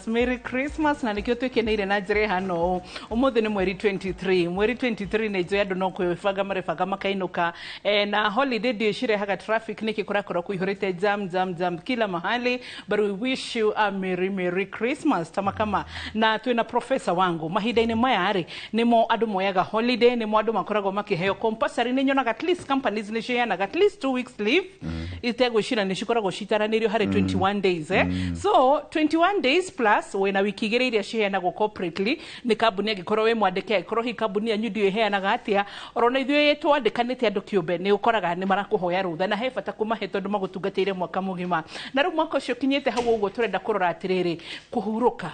Merry Christmas na nikio twekeneire na njire hano umuthi ni mweri 23 ni njo andu no kwibanga maribanga makainuka na holiday ndio cirehaga traffic niki kurakora kuihurite jam kila mahali, but we wish you a merry Christmas kama na twina professor wangu mahinda-ini maya ari nimo andu moyaga holiday, nimo andu makoragwo makiheo compulsory ni nyonaga at least companies ni ciheanaga at least 2 weeks leave itegwicira ni cikoragwo citaranirio hari 21 days so 21 days plus wena wiki igiri iria ciheanagwo corporately ni kambuni agikorwo we mwandike agikorwo hi kambuni yanyu ndio iheanaga atia orona ithuĩ twandikanĩte andu kĩũmbe ni ukoraga ni marakuhoya rutha na he bata kumahe tondu magutungatĩire mwaka mugima na rĩu mwaka ũcio kinyĩte hau ũguo turenda kurora atiriri kuhuruka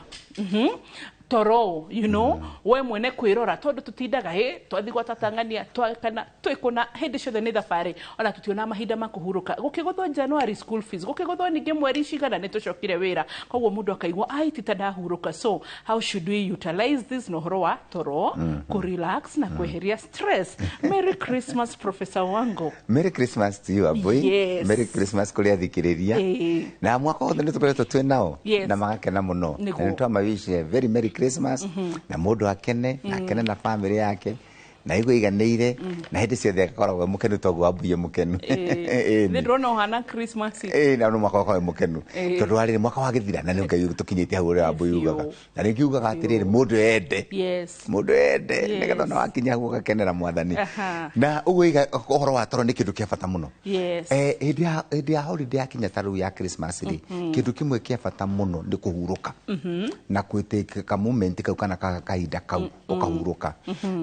toro, you know, we mwene kwirora tondu tutindaga twathi gwatatangania kana twikuna hindi ciothe ni thabari ona tutiona mahinda makuhuruka gukigotho January school fees gukigotho ninge mweri cigana ni tucokire wira koguo mundu akaigwa ai titahuruka. So how should we utilize this no horo wa toro ku relax na kweheria stress? Merry Christmas Professor wangu. Merry Christmas to you boy. Yes. Merry Christmas kuri athikiriria na mwaka wothe ni tukoretwo twi nao na magakena muno na twamawishe very merry Christmas na mundu akene na akene na family yake na igo iganĩire na hindi ciothe agakoragwo mukenu toguo ambuye mukenu ni ndrona hana Christmas na no mwaka wa mukenu tondu harĩ mwaka wa gĩthira na nĩ ngai tukinyĩte hau ũrĩa ambuye ugaga na nĩ kiugaga atirĩrĩ mundu ende mundu ende nĩgetha no akinya hau gakenera mwathani na ũguo iga ũhoro wa toro nĩ kĩndũ kĩa bata mũno hĩndĩ ya holiday yakinya ta rĩu ya Christmas rĩ kĩndũ kĩmwe kĩa bata mũno nĩ kũhurũka na kwĩtĩka moment kau kana kahinda kau ũkahurũka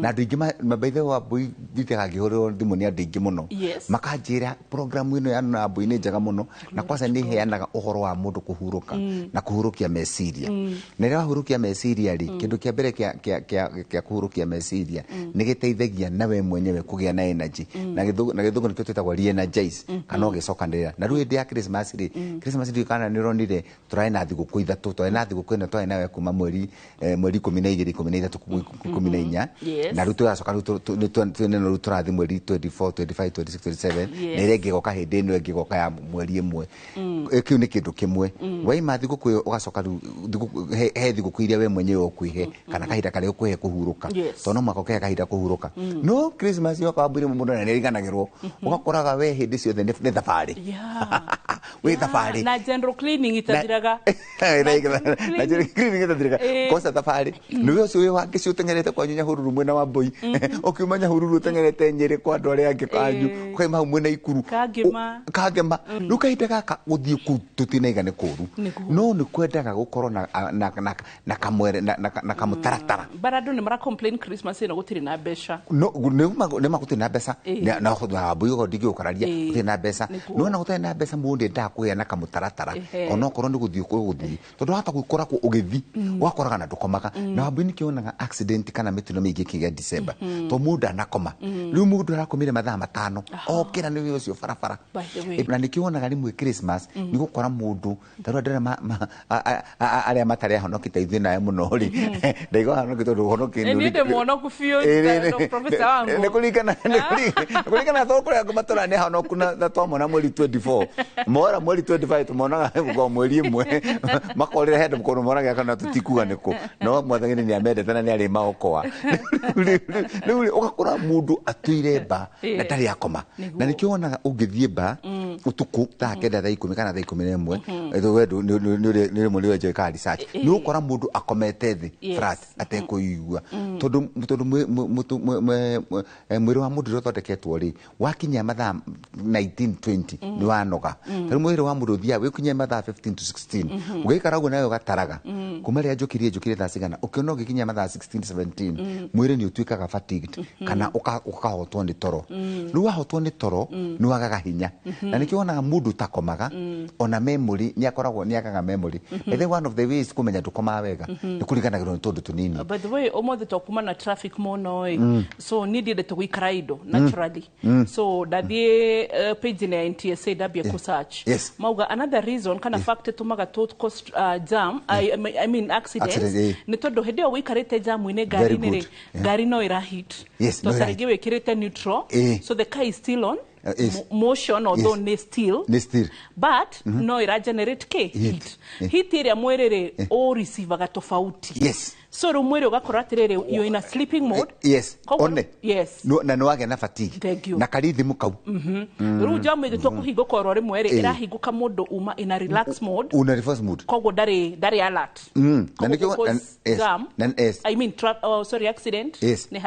na andũ aingĩ by the way boy ditaga gihoro thimu ni andingi muno makanjira program ino ya na boy ni njega muno na kwanza ni heanaga uhoro wa mundu kuhuruka na kuhurukia meciria na ira hurukia meciria ri kindu kia mbere kia kuhurukia meciria ni giteithagia nawe mwenyewe kugia na energy na githungu ni twetagwa re-energize kana ugicokanirira na rĩu hĩndĩ ya Christmas ri kana ni ronire turai na thigũkũ ithatu turai na thigũkũ ino turai nawe kuma mweri 12 13 14 na rĩu tugacoka twene turathi mweri 24 25 26 27 na ire ngigoka hindi ino ngigoka ya mweri imwe kiu ni kindu kimwe waima thigũkũ ugacoka he thigũkũ iria we mwenyewe ukwihe kana kahinda kare ukwihe kuhuruka tono mwaka ukehe kahinda kuhuruka no Christmas yo kaburi mundu na niriganagirwo ugakoraga we hindi ciothe ni thabari we thabari na general cleaning itathiraga na general cleaning itathiraga kosa thabari niwe ucio wake cio tengerete kwa nyunya hururu mwena wa boy okiumanya hururu tengerete Nyeri kwa andu aria angi kanyu kwa mau mwena Ikuru kagema nukahinda gaka guthii ku tutinaigane kuru no ni kwendaga gukorwo na kamwere na kamutaratara barado ni mara complain Christmas ino gutiri na besha no ne magutiri na besa na khudwa buyo godigi ukararia gutiri na besa no na gutiri na besa mundu ndakuya na kamutaratara ono korwo ni guthii tondu hata gukora ku ugithi wakoraga na ndukomaga na abini kionaga accident kana mitino mingi kiga December to muda nakoma riu mundu arakomire mathaa 5 okira ni ucio barabara na nikionaga rimwe Christmas ni gukora mundu taru ndere aria matari honokite ithui nae muno ri ndaigo honokite honokite ni ndemo honoku fio professor wangu ne kulikana to kuri matora ne honoku na twamona mweri 24 mora mweri 25 tumonaga go mweri imwe makorire head mkono monaga kana tutikuga niko no mwathangeni ni amende tena ni ari maokoa riu ugakora mundu atuire ba na tari akoma na nikionaga ungithie ba utuku ta kenda thaa 10 kana thaa 11 etho wedu ni muri weje ka research ni ukora mundu akomete thi flat atekuigua tondu mwiri wa mundu rothondeketwo ri wakinya mathaa 19 20 ni wanoga tari mwiri wa mundu thia wikinya mathaa 15 to 16 ugikara uguo nayo gataraga kuma ria njukire thaa cigana ukiona ugikinya mathaa 16 17 mwiri ni utuikaga fatigued kana ukahotwo ni toro riu wahotwo ni toro ni wagaga hinya na nikionaga mundu takomaga ona memory ni akoragwo ni agaga memory either one of the ways kumenya ndukoma wega ni kuriganagirwo ni tondu tunini. By the way omothe tokuma na traffic mono so needed to guikara indo naturally so dathie page ya NTSA dabia ku search mauga another reason kana fact tumaga tot cost jam I mean accidents ni tondu hindi o wikarite jam ine gari no ira hit to sarige wekirite neutral so the car is still on motion although ni still but no ira generate heat ĩrĩa mwĩrĩ o receive ga tofauti so ro mwĩrĩ ũgakora atirĩrĩ you're in a sleeping mode na no wage na fatigue na karithimu kau rĩu jamu ĩgĩtua kũhingũka oro rĩmwe rĩ ĩrahingũka mũndũ uma in a relax mode koguo ndarĩ alert na nĩkĩo I mean accident nĩ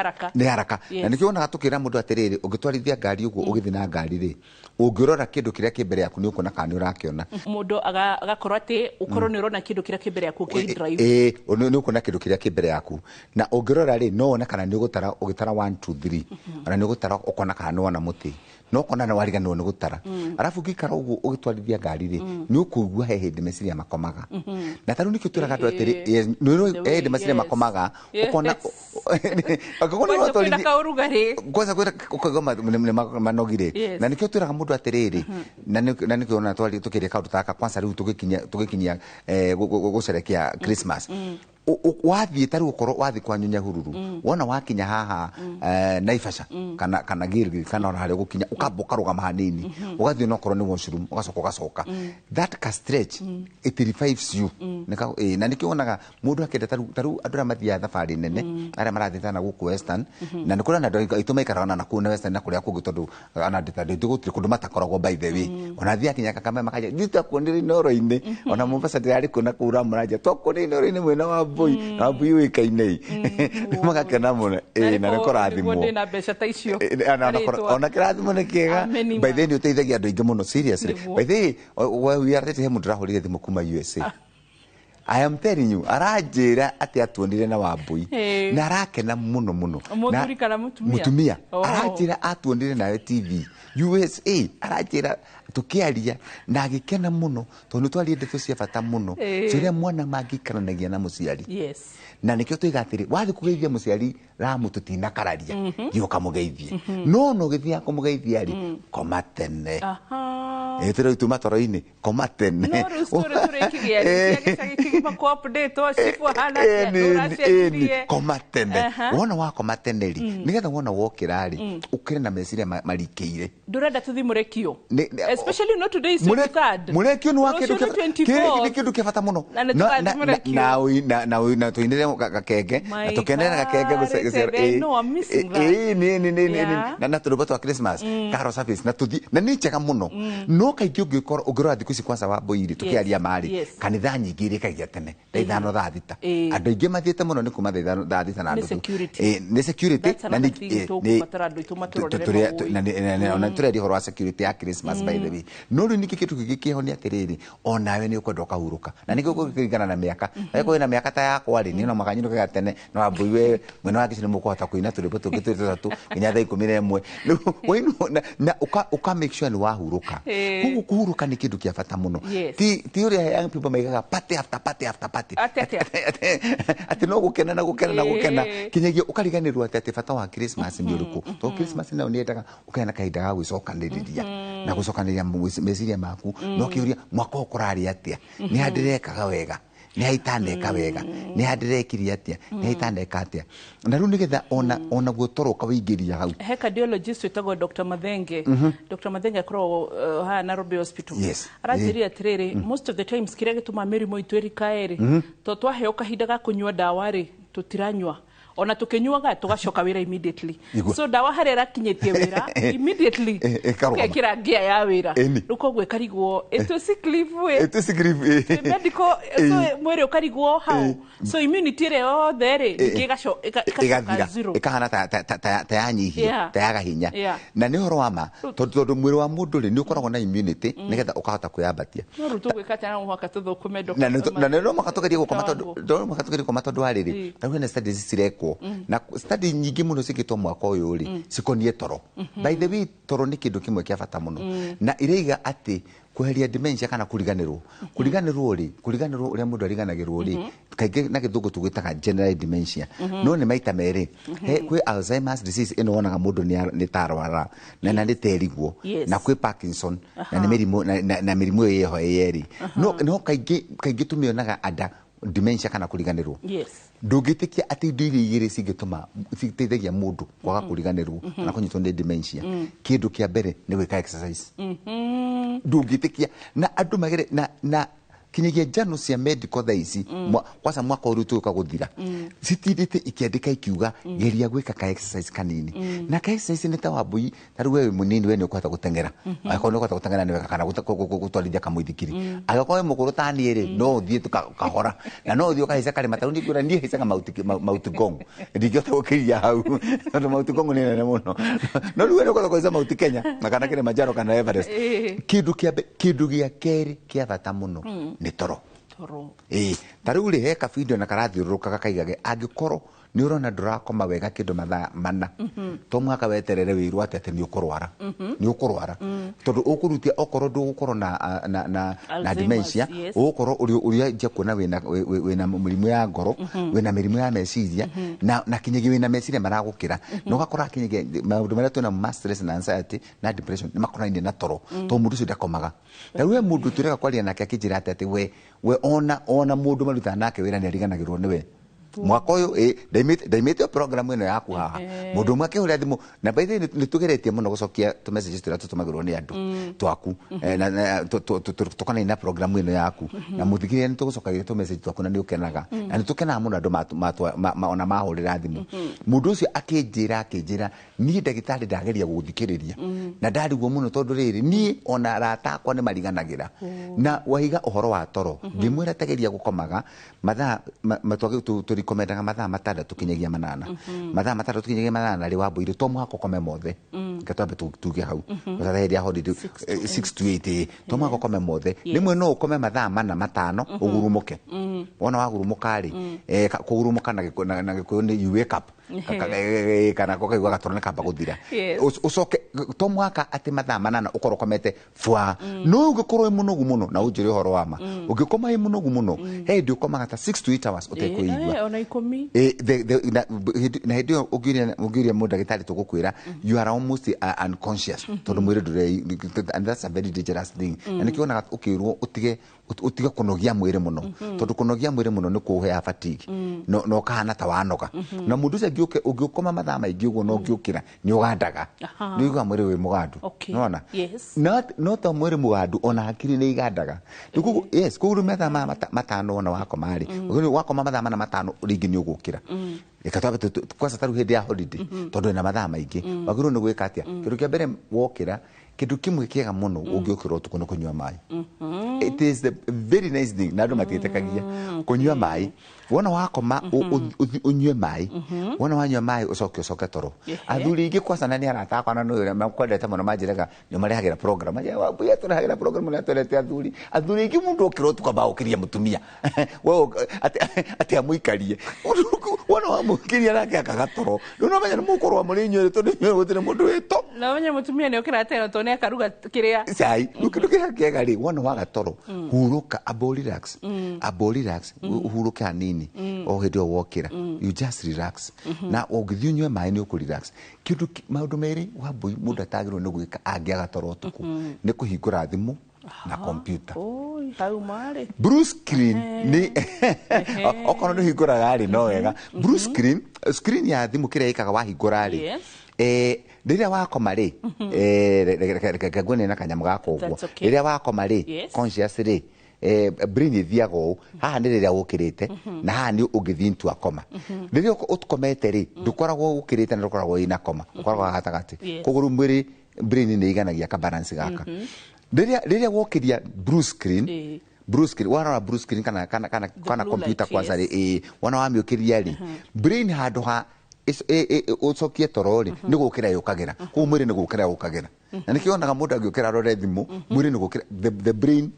haraka na nĩkĩo onaga tũkĩra mũndũ atirĩrĩ ũngĩtwarithia ngari ũguo ũgĩthiĩ na ngari rĩ ũngĩrora kĩndũ kĩrĩa kĩ mbere yaku nĩ ũkuona kana nĩ ũrakĩona mũndũ agakorwo atĩ ũkorwo nĩ ũrona kĩndũ kĩrĩa kĩ mbere yaku ũkĩdrive nĩ ũkuona kĩndũ kĩrĩa kĩ mbere yaku na ũngĩrora rĩ no wone kana nĩ ũgũtara 1 2 3 ona nĩ ũgũtara ũkona kana nĩ wona mũtĩ no kona na wariganwo nĩ gũtara arafu ngikara ũguo ũgĩtwarithia ngari rĩ nĩ ũkũigua he hĩndĩ meciria makomaga na tarũ nĩkĩo twĩraga andũ atĩrĩ nĩ hĩndĩ meciria makomaga ũkona kwanza ũkaigua manogire na nĩkĩo twĩraga mũndũ atĩrĩrĩ na nĩkĩo ona tũkĩrĩa kaũndũ taka kwanza rĩu tũgĩkinyia gũcerekea Christmas wathiĩ tarũ ũkorwo wathiĩ kwa Nyahururu wona wakinya haha Naivasha kana Gilgil kana ona harĩa gũkinya ukamba ũkarũgama hanini ũgathiĩ no korwo nĩ washroom ũgacoka that ka stretch it revives you na nĩkĩo wonaga mũndũ akĩenda tarũ andũ arĩa mathiaga thabarĩ nene arĩa marathiĩtana gũkũ Western na nĩ kũrĩ na andũ aitũ maikaraga na kũu na Western na kũrĩa kũngĩ tondũ ana gũtirĩ kũndũ matakoragwo by the way ona thiĩ akinya Kakamega makaja nditakuonire inoro-inĩ ona Mombasa ndĩrarĩ kũna kũra mũranja twakuonire inoro-inĩ mwena wa na Mbui wĩkainĩ magakena mũno na nĩ kũrathimwo ndĩna mbeca ta icio ona kĩrathimo nĩ kĩega by the way nĩ ũteithagia andũ aingĩ mũno seriously by the way we are he mũndũ ũrahũrire thimũ kuma USA I am telling you aranjĩra atĩ atuonire na Wambui na arakena mũno mũtumia aranjĩra atuonire nawe TV USA aranjĩra tukiaria na agikena muno tondu twari ndeto cia bata muno ciria mwana magikaranagia na muciari na nikio tuigatiri wathi kugeithia muciari ramu tutina kararia gioka mugeithie no githia kumugeithia ri koma tene etero ituma toro-ini koma tene no rustore turekigia gicagikigima ko update o sifu hana ya koma tene wona wa koma tene ri nigetha wona wokira ri ukire na meciria marikeire ndurenda tuthimurekio especially not today is third murekio ni wake kindu kibata muno na tuinire gakenge na tukenera gakenge na turuba twa Christmas karo service na tuthi na ni chega muno no kaingĩ ũngĩrora thikũ ici kwanza Wambũi tukiaria mari kanitha nyingĩ irĩkagia tene thaa ithano thaa thita andũ aingĩ mathiĩte mũno nĩ kuma thaa thita na nuthu nĩ security na ona tũreria ũhoro wa security ya Christmas by the way no rĩu nĩkĩ kĩndũ gĩkĩho nĩ atĩrĩrĩ onawe nĩ ũkwenda ũkahurũka na nĩkĩo gũkĩringana na mĩaka wĩna mĩaka ta yakwa rĩ nĩ makanyũrũkaga tene na Wambũi we mwena wake nĩ mũkũhota kũina tũrĩmbo tũngĩ tũtatũ nginya thaa 11 na ũka make sure nĩ wahurũka koguo kuhuruka ni kindu kia bata muno ti uria young people maigaga party after party ati no gukena na gukena kinyagia ukariganirwo ati bata wa Christmas ni uriku to Christmas na uniendaga ukena kahinda ga gwicokaniriria na gucokaniriria meciria maku no kiuria mwaka ukurari atia ni handirekaga wega ni haitaneka wega ni handirekiria atia ni haitaneka atia na riu nigetha ona guotoroka wĩingĩria hau he cardiologist wetagwo Dr. Mathenge Dr. Mathenge akorwo ha Nairobi Hospital aranjĩrire atirĩrĩ most of the times kĩrĩa gĩtũma mĩrimũ itũ ĩrikae to twaheo kahinda ga kũnyua dawa rĩ tutiranyua ona tukinyuaga tugacoka wira immediately so dawa harera kinyetie wira immediately kekira gia ya wira ruko gwe karigwo eto sickleave medical so mwere ukarigwo how so immunity re o there ikigaco zero ikahana ta yanyihia ta yaga hinya na ni horo wama tondu mwiri wa mundu ri ni ukoragwo na immunity nigetha ukahota kuyambatia no ruto gwikata na mwaka tuthukume na no makatugeria gukoma tondu ariri na wena studies cireko na study nyingi muno cikitwo mwaka uyu ri cikonie toro by the way toro ni kindu kimwe kia bata muno na ireiga ati kweheria dementia kana kuriganirwo uria mundu ariganagirwo ri kaingĩ na gĩthũngũ tugitaga general dementia no ni maita meri kwi Alzheimer's disease ino wonaga mundu ni tarwara na nĩ terigwo na kwi Parkinson na ni mirimu na mirimu yeho yeri no kaingĩ tumionaga ada dementia kana kuriganirwo yes ndungitikia ati indo iria igiri cingituma citeithagia mundu kwaga kuriganirwo kana kunyitwo ni dementia kindu kia mbere ni gwika exercise ndungitikia na andu magere na kinyagia njano cia medical thaici kwasa mwaka uyu tuka guthira citindite ikiandika ikiuga geria gwika ka exercise kanini na ka exercise ni ta wambui taru wewe munini we ni ukwata gutengera akona ukwata gutengera ni weka kana gutwarithia kamuithikiri agakoe mukuru tani ri no thie tukahora na no thio kahica kare mataru ni kura nie hicaga mauti gongo ndigota gukiria hau ndo mauti gongo ni nene muno no riwe ni ukwata kuhica mauti Kenya na kana kile Majaro kana Everest kindu gia keri kia bata muno ni toro taru ri heka video na karathiururuka kaigage angikoro ni urona ndurakoma wega kindu mathaa mana to mwaka weterere wiru atete ni ukurwara tondu ukurutia okoro ndugukorwo na dementia ugukorwo uria je kuona wina mirimu ya ngoro wina mirimu ya meciria na kinyegi wina meciria maragukira no gakora kinyegi maundu maria tuna stress na anxiety na depression ni makoraine na toro to mundu ucio ndakomaga taru we mundu tureka kwaria nake akijira atete we ona mundu maruta nake wira ni ariganagirwo niwe mwaka uyu ndaimite program ino yaku haha mundu mwake uri thimu na by the ni tugeretie muno gucokia tu messages turia tutumagirwo ni andu twaku na tukana ina program ino yaku na muthikiria ni tugucokagia tu message twaku na ni ukenaga na ni tukenaga muno andu ona mahurira thimu mundu ucio akinjira ni ndagitari ndageria guthikiriria na ndariguo muno tondu riri ni ona rata akwa ni mariganagira na wahiga uhoro wa toro ngimwira tegeria gukomaga mathaa matwage turikomendaga mathaa matandatu kinyagia manana mathaa matandatu kinyagia manana ri wambuire to mwaka ukome mothe ngatwambe tuge hau gutha hedi ya holiday 6 to 8 to mwaka ukome mothe rimwe no ukome mathaa mana matano ugurumuke wona wagurumuka ri kugurumuka na gikuyu ni you wake up kana kokaigwa gatorone kamba guthira ucoke to mwaka ati mathaa manana ukorwo komete fwa no ugikorwo munogu muno na unjire horo wama ugikoma munogu muno hendi ukomaga ta 6 to 8 hours utekuigwa ona ikomi na hendi ugiria mundu ndagitari tugukwira you are almost unconscious tondu mwire ndure and that's a very dangerous thing na nikiona ukirwo utiga kunogia mwire muno tondu kunogia mwire muno ni kuhe fatigue no kana ta wanoga na mundu se ugiukoma mathaa maingi uguo no ugiukira ni ugandaga ni igwa mwire wi mugandu nona no ta mwire mugandu ona hakiri ni igandaga yes kuguru mathaa matano ona wakoma ri wakoma mathaa mana matano ringi ni ugukira ikatwabe kwasa taru hedi ya holiday tondu na mathaa maingi waguru ni gwika atia kindu kia mbere wokira kindu kimwe kiega muno ugiukira utuku no kunywa mai it is the very nice thing na ndo matitekagia kunywa mai wona wakoma unywe mai wona wanywa mai ucoke toro athuri ingi kwasa nani arata akwa na no makwendete muno manjiraga ni marihagira program ya wabuya turahagira program na tolete athuri ingi mundu ukiro tukaba ukiria mutumia we ati amuikarie wona wamukiria nake akagatoro no menya mukorwa muri nywere tondu nywere gutire mundu wito na menya mutumia ni ukira tena tone akaruga kiria sai ukiruga kiega ri wona wagatoro huruka abo relax huruka hanini o hedo wokira you just relax na ogithiunywe mai ni ukurelax kindu maundu meri wambui mundu atagirwo ni gwika angiaga toro tuku ni kuhingura thimu na computer hau mare blue screen ni okono ni hingura gari no wega blue screen ya thimu kire ikaga wahingura ri riria wakoma ri kagone na kanyamu gako uguo riria wakoma ri conscious ri brain ithiaga haha ni riria ukirite na haha ni ungithintwa koma riria utkomete ri ndukoragwo ukirite na ndukoragwo ina koma ukoragwo hatagati kuguru mwiri brain ni iganagia ka balance gaka riria wokiria blue screen wana blue screen kana computer kwanza ri wana wamiukiria ri brain handu ha ucokie torori ni gukira yukagira ku mwiri ni gukira yukagira na nikionaga mundu agiukira rore thimu mwiri ni gukira the brain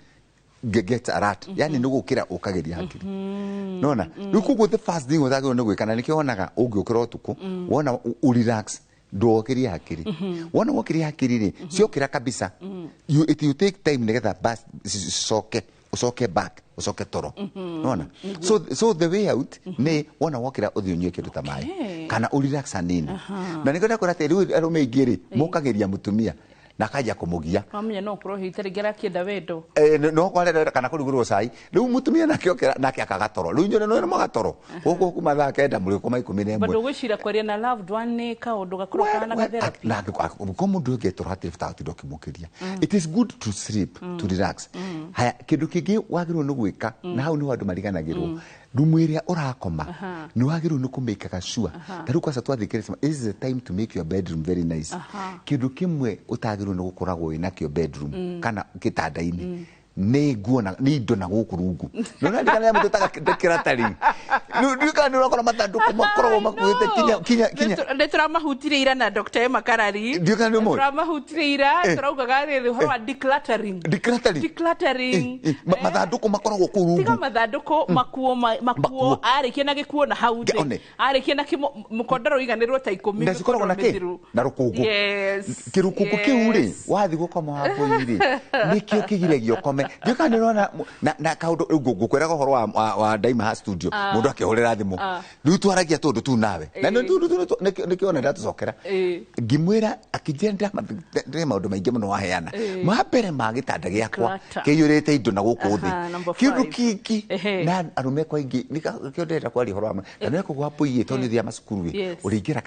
gets alert yani ni gukira ukagiria hakiri nona nikugo the first thing utagiro ni gwikana nikionaga ungiukira utuku wona relax ndokiria hakiri wona wokiria hakiri ri ciokira kabisa you take time nigetha bas usoke back usoke toro nona so the way out ni wona wokira uthiunywe kindu ta mai kana urelax anini na nikwenda kurate riu arume igiri mukagiria mutumia na kaja kumugia amenya no kuro hitaregera kienda wendo no kwale kana kurugurwo cai riu mutumia nake okera nake akagatoro riu nyone no magatoro guku kuma thaa kenda muri kuma 11 bado gwicira kwaria na loved one ka undu gakoro kana ga therapy na ko mundu ngetora ati fta dokimukiria it is good to sleep to relax haya kindu kingi wagirwo no gwika na hau ni andu mariganagirwo rumu iria urakoma ni wagirwo ni kumekaga sure taru kwa satwa thikirisa this is the time to make your bedroom very nice kindu kimwe utagirwo ni gukoragwo ina kio bedroom kana kitanda-ini ni nguo na ni indo na guku rungu nona ndikana mutataga dekiratari nduka ni urokora matanduku makoro makuite kinya ndetura mahutire ira na Dr. Emma Karari nduka ni mo ndetura mahutire ira turaugaga ri horo wa decluttering mathanduku makoragwo ku rungu tiga mathanduku makuo arikia na gikuo na haude arikia na mukondoro iganirwo ta 10 ndacikoragwo na ki na rukungu kirukungu kiu ri wathi gukoma hapo iri nikio kigiragio kome nduka ni rona na kaundu ngukweraga horo wa Daima Studio mundu akihorera thimu riu twaragia tundu tu nawe na tundu nikiona ndatucokera ngimwira akijenda maundu maingi muno waheana mapere magitanda giakwa kiyurite indo na guku thi kindu kiki na arume kwa ingi nikiondera kwari horo ama na niko gwapuiye toni thia masukuru uringira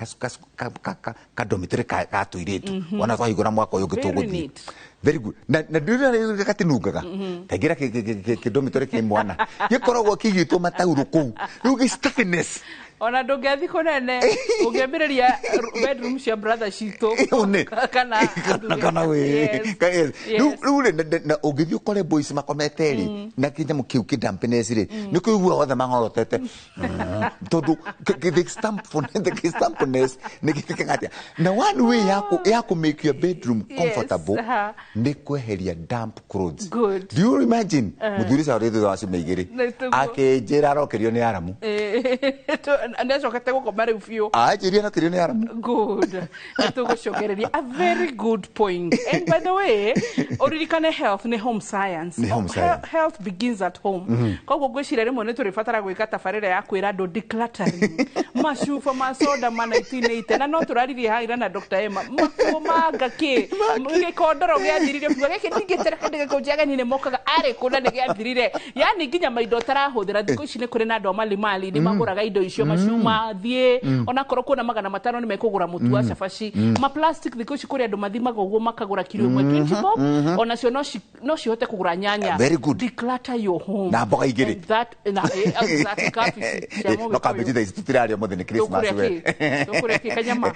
ka dormitory ka tuiritu ona twahigura mwaka uyu gituguthi very good na ndira katinungaga kagira kidomitore ki mwana gikoragwo kigitwo matauru ku rugi stuffiness ona ndungethi kunene ungeambiriria bedroom cia brother cito kana we rure na ugithio kore boys makometeri na kinya mukiu kidampness ri nikuigua othe mangorotete tondu the stampness nikikikatia na one way yako make your bedroom comfortable ni kweheria damp clothes. Good. Do you imagine muthuri sa ritho wa cimegiri akejera rokerio ni aramu ndezo katego komare ufio ajiria na kirio ni aramu. Good. Tugucokereria a very good point. And by the way, oririkane health ni home science. Health begins at home. Koguo gwicira rimwe ni turifatara gwika tabarira ya kwira andu decluttering mashufa masoda mana itinite na no turaririe haira na Dr. Emma makumaga ki gikondoro giathirire fuga giki ningitere kende kujaga ni mokaga are kuna ni giathirire yani nginya maindo tarahuthira thikũ ici ni kuri na andu mali ni maguraga indo icio mashuma thie ona korwo kuna magana matano ni mekugura mutu wa cabaci ma plastic thikũ ici kuri andu mathimaga uguo makagura kilo 1 20 bob ona cio no cihote kugura nyanya. Very good. Declutter your home na mboga igiri that na exactly cabbage no cabbage is tutirario mo the Christmas we tukure kanyama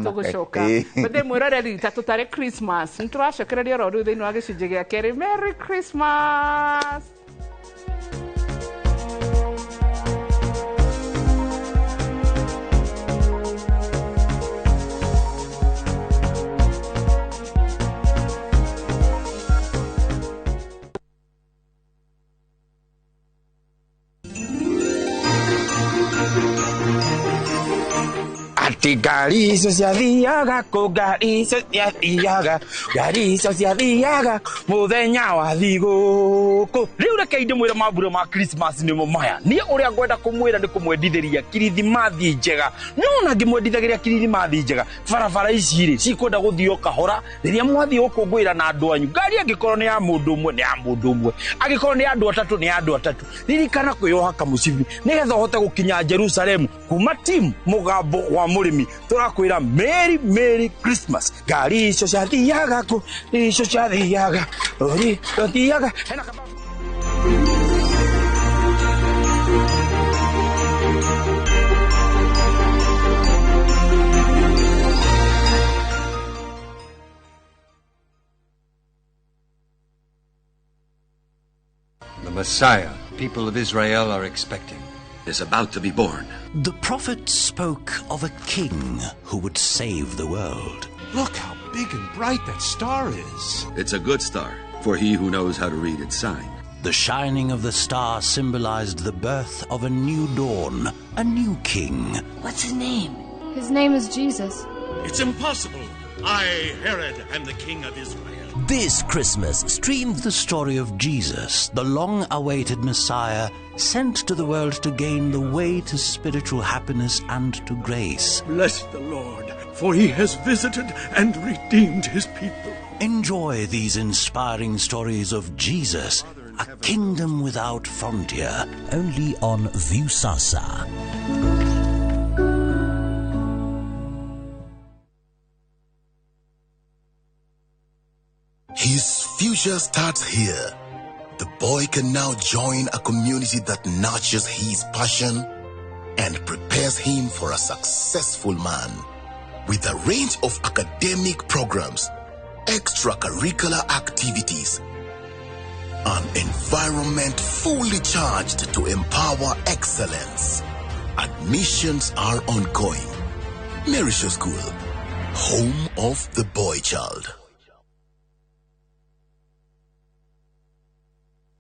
tugucoka bade mwiroreri tatutare Christmas nituracokereria ro riu thiini wa gicunje gia keri. Merry Christmas. Gari icio ciathiaga kũ ngari icio ciathiaga mũthenya wa thigũkũ. Rĩu reke ndĩmwĩre mambura ma Christmas nĩmo maya. Niĩ ũrĩa ngwenda kũmwĩra nĩ kũmwendithĩria kirithimathi njega. No ngĩmwendithagĩria kirithimathi njega barabara ici rĩ cikwenda gũthio kahora rĩrĩa mwathiĩ gũkũngũĩra na andũ anyu. Ngari angĩkorwo nĩ ya mũndũ ũmwe nĩ ya mũndũ ũmwe, angĩkorwo nĩ ya andũ atatũ nĩ ya andũ atatũ. Ririkana kwĩyoha kamũcibi nĩgetha ũhote gũkinya Jerusalemu kuma timu mũgambo wa mũrĩmi. Turakwĩra Merry Christmas. Ngari icio ciathiaga kũ icio ciathiaga ori ciathiaga hena kaba. The Messiah people of Israel are expecting is about to be born. The prophet spoke of a king who would save the world. Look how big and bright that star is. It's a good star for he who knows how to read its sign. The shining of the star symbolized the birth of a new dawn, a new king. What's his name? His name is Jesus. It's impossible. I, Herod, am the king of Israel. This Christmas, stream the story of Jesus, the long-awaited Messiah, sent to the world to gain the way to spiritual happiness and to grace. Bless the Lord, for he has visited and redeemed his people. Enjoy these inspiring stories of Jesus, a kingdom without frontier, only on Viusasa. His future starts here. The boy can now join a community that nurtures his passion and prepares him for a successful man. With a range of academic programs, extracurricular activities, an environment fully charged to empower excellence. Admissions are ongoing. Merisha School, home of the boy child.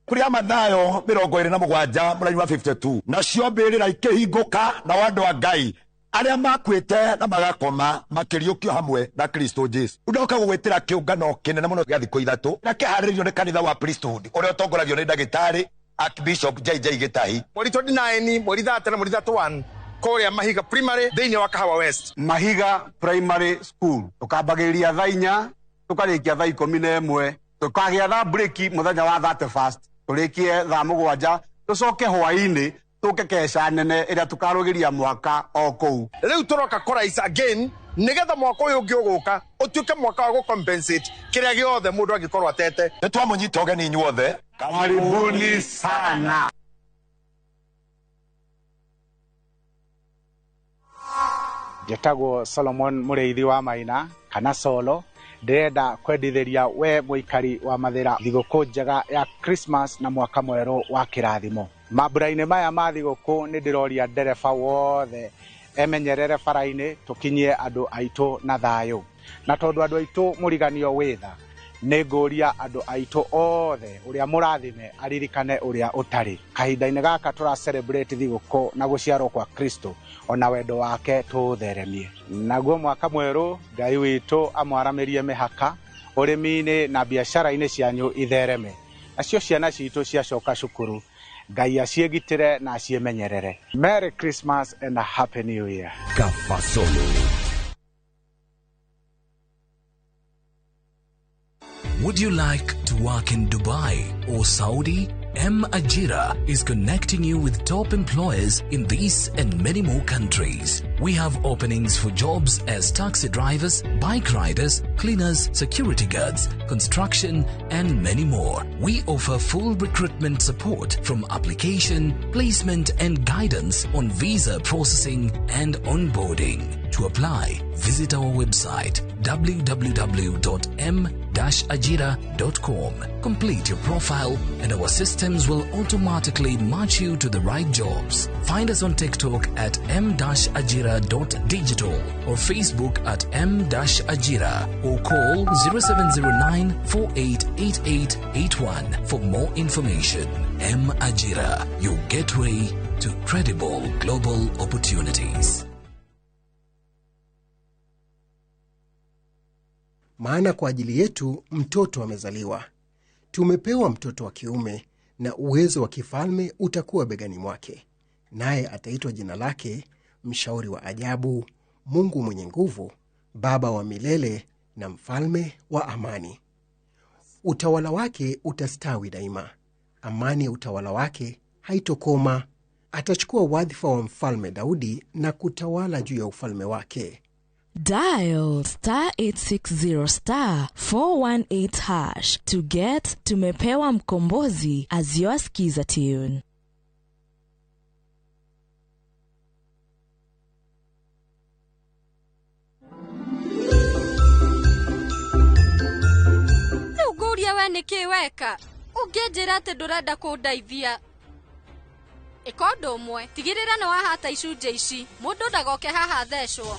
Kuria Mathayo 27 mũraini wa 52 nacio mbĩrĩra ikĩhingũka na andũ a Ngai arĩa makwĩte na magakoma makĩriũkio hamwe na Kristo Jesu. Ndoka gũgwĩtĩra kĩũngano kĩnene mũno gĩa thikũ ithatũ na kĩharĩrĩirio nĩ kanitha wa Priesthood ũrĩa ũtongoragio nĩ ndagĩtarĩ Archbishop JJ Gĩtahi. Mweri 29 mweri 3 na mweri 31 kũrĩa Mahiga Primary thĩinĩ wa Kahawa West. Mahiga Primary School tukambagĩrĩria thaa 4 tukarĩkia thaa 11 tukagĩa thaa break mũthenya wa 31st tulikie thaa 7 tucoke hwainĩ tuke kesha nene ĩrĩa tukarũgĩria mwaka o kũu. Rĩu turoka kũraica again nigetha mwaka ũyũ ũngĩ ũgũka ũtuĩke mwaka wa gũcompensate kĩrĩa gĩothe mũndũ angĩkorwo atete. Nĩtwamũnyita ũgeni inyuothe. Karibuni sana. Njĩtagwo Solomon Mũrĩithi wa Maina kana Solo. Ndĩrenda kwendithĩria we mũikari wa Mathĩra thigũkũ njega ya Christmas na mwaka mwerũ wa kĩrathimo. Mambura-inĩ maya ma thigũkũ nĩ ndĩroria ndereba wothe emenyerere bara-inĩ tũkinyie andũ aitũ na thayũ. Na tondũ andũ aitũ mũriganio wĩtha nĩ ngũria andũ aitũ othe ũrĩa mũrathime aririkane ũrĩa ũtarĩ. Kahinda-inĩ gaka tũra celebrate thigũkũ na gũciarwo kwa Kristo ona wendo wake tũũtheremie. Naguo mwaka mwerũ Ngai witũ amwaramĩrie mĩhaka ũrĩmi-inĩ na biacara-inĩ cianyu ithereme. Nacio ciana citũ ciacoka cukuru Ngai aciĩgitĩre na aciemenyerere. Merry Christmas and a Happy New Year. Kafasolo. Would you like to work in Dubai or Saudi? M-Ajira is connecting you with top employers in these and many more countries. We have openings for jobs as taxi drivers, bike riders, cleaners, security guards, construction, and many more. We offer full recruitment support from application, placement, and guidance on visa processing and onboarding. To apply, visit our website www.m-ajira.com. Complete your profile and our systems will automatically match you to the right jobs. Find us on TikTok at m-ajira.digital or Facebook at m-ajira or call 0709-488881 for more information. M-Ajira, your gateway to credible global opportunities. Maana kwa ajili yetu mtoto amezaliwa. Tumepewa mtoto wa kiume na uwezo wa kifalme utakuwa begani mwake. Naye ataitwa jina lake Mshauri wa Ajabu, Mungu Mwenye Nguvu, Baba wa Milele na Mfalme wa Amani. Utawala wake utastawi daima. Amani ya utawala wake haitokoma. Atachukua wadhifa wa Mfalme Daudi na kutawala juu ya ufalme wake. Dial *860 *418# to get Tumepewa Mkombozi as your skiza tune. Uguria we niki weka unginjira ati ndurenda kundaithia ikondo mwe tigirira no wahata icunje ici mundu ndagoke haha thecwo.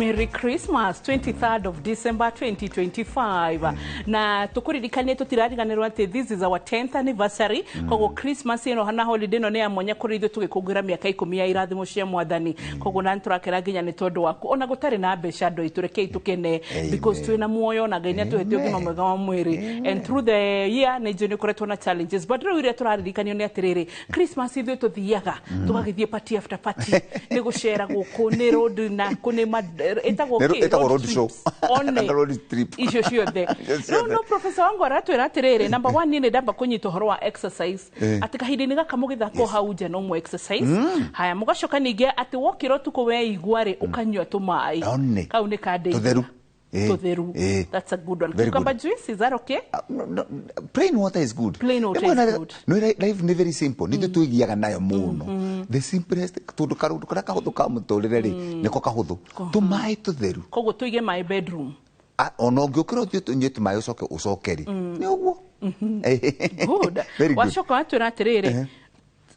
Merry Christmas, 23rd of December 2025. Na tukuririkanie tutirariganirwa ati this is our 10th anniversary. Kogo Christmas ino hana holiday no ne amonya kuri ithu tugikugira miaka 10 ya irathimo cia mwathani. Kogo na nturakera nginya ni tondu waku. Ona gutari na mbeca ndo itureke itukene because twina muoyo na Ngai atuhete ugima mwega wa mwiri. And through the year ne joni kuretwo na challenges. But riu ire turaririkanio ni atiriri Christmas ithu tuthiaga tugagithie party after party ni gushera guku ni road na kuni etagwo road show road trip icio ciothe no professor wangu aratwira atiriri number 1 ni ndamba kunyita horo wa exercise ati kahindi-ini gaka mugithako hau nja no mu exercise haya mugacoka ningi ati wokiro tuko we igware ukanywa tumai kau ni kande Tutheru. That's a good one. Cucumber juice, is that okay? No, plain water is good. Plain water is good. No, life is very simple. Nito tuigiaga nayo muno. The simplest tundu karudu kara kahuthu ka muturire ri niko kahuthu. Tumai tutheru. Kogo tuige my bedroom. Ono ngiukira uthio tunyite mai ucokeri. Ni uguo. Good. Wacoka atwira atiriri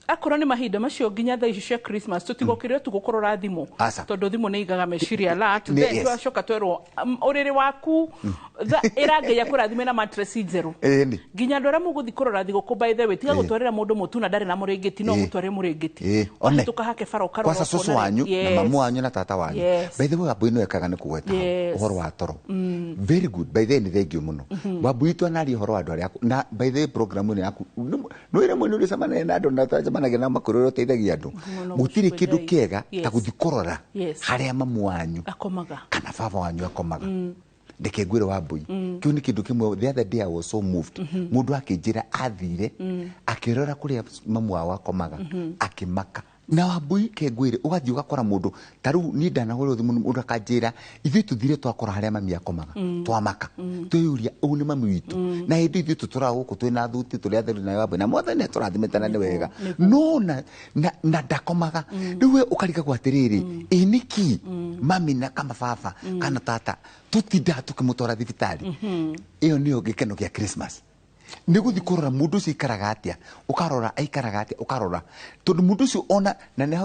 akoro ni mahinda macio nginya thaa ici cia Christmas tutigokire tugukorora thimu tondu thimu ni igaga meciria la then twacoka twerwo uriri waku irangeya kurathime na mattress nzeru nginya ndora muguthi korora thiguku by the way tiga gutwarira mundu mutuna ndari na muringiti no gutware muringiti tukahake faro karora kwa soso wanyu na mamu wanyu na tata wanyu by the way abu ino ekaga ni kugweta uhoro wa toro very good by the way ni thank you muno babu itu anari uhoro wa andu ari na by the way program ni yaku no ire mwe ni samana na andu na manage na makororo teithagia andu gutiri kindu kiega ta guthikorora haria mamu wanyu akomaga kana baba wanyu akomaga ndeke ngwire wa mbui kiu ni kindu kimwe the other day I was so moved mundu akinjira athire akirora kuria mamu wao akomaga akimaka na wambui ke ngwire ugathi ugakora mundu taru ni ndana horo thimu mundu akanjira ithu tuthire twakora haria mami akomaga twamaka tuyuria ugu ni mami witu na hindi ithu tutura guku twina thuti turi atheru na wambu na mothe ne turathimetana ni wega no na ndakomaga riwe ukarika gwatiriri iniki mami na kama baba kana tata tutinda tukimutora thibitari iyo niyo gikeno kia Christmas ni guthikorora mundu ucio ikaraga atia ukarora aikaraga atia ukarora tondu mundu ucio ona na ne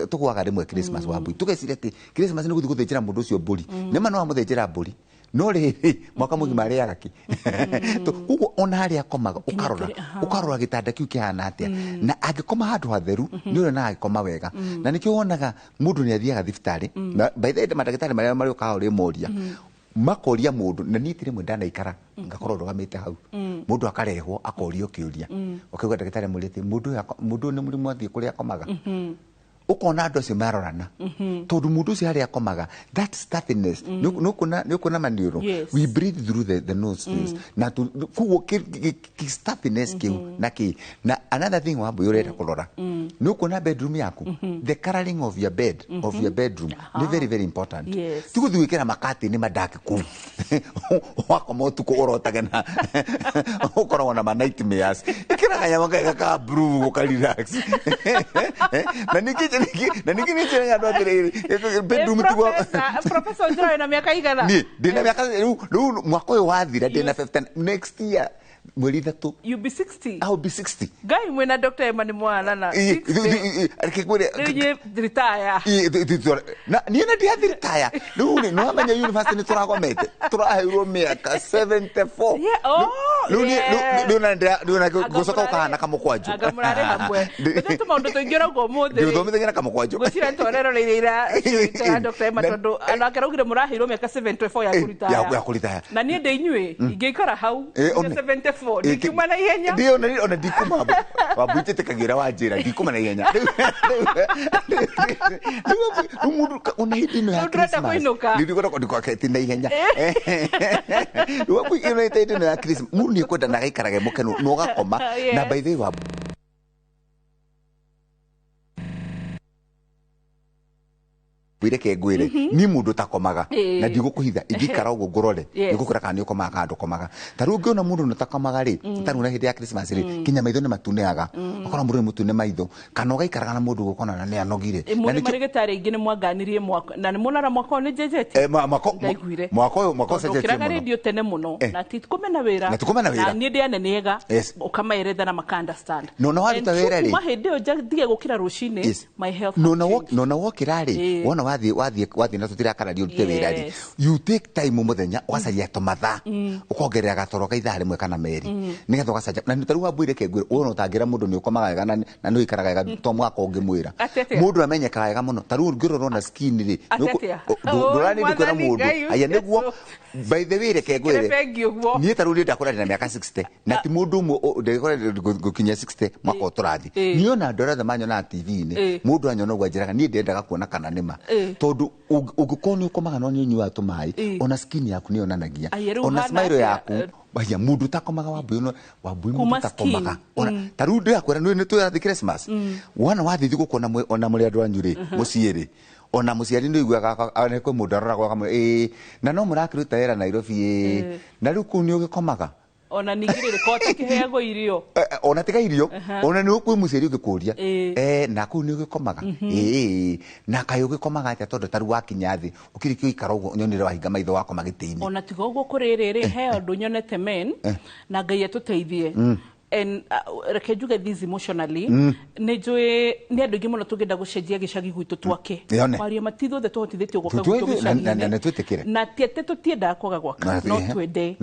tugwaga rimwe Christmas wambu tugecire ati Christmas ni guthi guthinjira mundu ucio mburi ni mano amuthinjira mburi no riri mwaka mugima riaga ki uguo ona haria akomaga ukarora gitanda kiu kihana atia na angikoma handu hatheru ni uri na agikoma wega na nikio wonaga mundu ni athiaga thibitari na by the way madagitari maria mari ukahoria moria makoria mundu na nitire mwe ndana ikara ngakoro rugamite hau mundu akarehwo akorio kiuria ukigwa ndagitari murite mundu ni murimu athie kuria akomaga ukona andu acio marorana tondu mundu ucio haria akomaga that stuffiness nukuna maniuro we breathe through the nose na kugo stuffiness kiu na another thing wambu yoreta kulora nukuna bedroom yaku the coloring of your bed of your bedroom ni very very important tuguthiwikira makati ni madaki ku wakoma utuko orotaga na ukoragwo na nightmares ikira yamanga ka brew ukarelax na niki ni chenga ndo atiriri bedroom tuwa professor Njira na miaka igana ni ndina miaka mwaka uyu wathira ndina 15 next year mweri thatu you be 60 I'll be 60 guy mwena Dr. Emani mwana na 60 arikigwire retire na niena dia retire ni no amenya university ni turagomete turahirwo miaka 74 nuna gucoka ukahana kamukwanju agamurare hamwe ndeto maundu tuingira go mothe nduthomithia na kamukwanju gucira ntorero ira Dr. Emani tondu anakarugire murahirwo miaka 74 ya kuritaya na nie ndeinywe ingeikara hau 74 ndikuma na ihenya ndio ona ndikuma wabuite tekagira wajira ndikuma na ihenya mundu ona hidino ya Christmas ndiko ndiko ketina ihenya wabuite hidino ya Christmas mundu ni kwenda na gaikarage mukenu no gakoma na by the way wireke ngwire ni mundu takomaga na ndigukuhitha ingikara ugo ngorore ngukura kana ukomaga kandu komaga taru ngiona mundu natakomaga ri taru na hindi ya Christmas ri kinya maitho ni matuneaga akora mundu mutune maitho kana ugaikaraga na mundu gukona na ne anogire na ni marigitari ingi ni mwaganirie mwaka na ni munara mwaka ni jejete mwaka sejete kiraga radio tene muno na tikumena wira na ni ndi anenega ukamaeretha na makanda stand no waruta wira ri kuma hindi o jathie gukira rucini my health no na wokira ri wona wathi na tutirakarario rute wira ri you take time muthenya ugacaria tomatha ukongerera gatoro ka ithaa rimwe kana meri nigetha ugacaria na taru wambuire kengwira wona utangira mundu ni ukomaga wega na no ikaraga wega to mwaka ungimwira mundu amenyeka wega muno taru ngiroro na skin ri ndurani ndikora mundu aya niguo by the way kengwira ni taru ndi ndakora na miaka 60 na ti mundu ndikora gukinya 60 mwaka uturathi ni ona ndora the manyo na TV ni mundu anyona gwajiraga ni ndendaga kuona kana nima tondu ugikoni ukomaga no nyunyua tumai ona skin yaku ni onanagia ona smile yaku baya mundu takomaga wambuino mundu takomaga ona tarundo yakwera ni twirathi Christmas wana wathi gukona ona muri andu anyu ri muciiri ona muciari ndo igwaga anekwe mundu arora kamwe na no murakiruta era Nairobi na riu ku ni ugikomaga ona ningirire ko takiheago irio ona tiga irio ona ni ukwi muciari ugikuria na ku ni ugikomaga na kayo ugikomaga ati tondu taru wakinya thi ukirikio ikara ugo nyonire wahinga maitho wako magitini ona tiga ugo kuririri he andu nyonete men na Ngai atuteithie and rekejuge this emotionally nejwe ni andu ngimo no tugenda gucenjia gicagi gwitu twake maria matitho the tuhotithitio goka gwitu gicagi na tiete tutienda kwaga gwaka no twende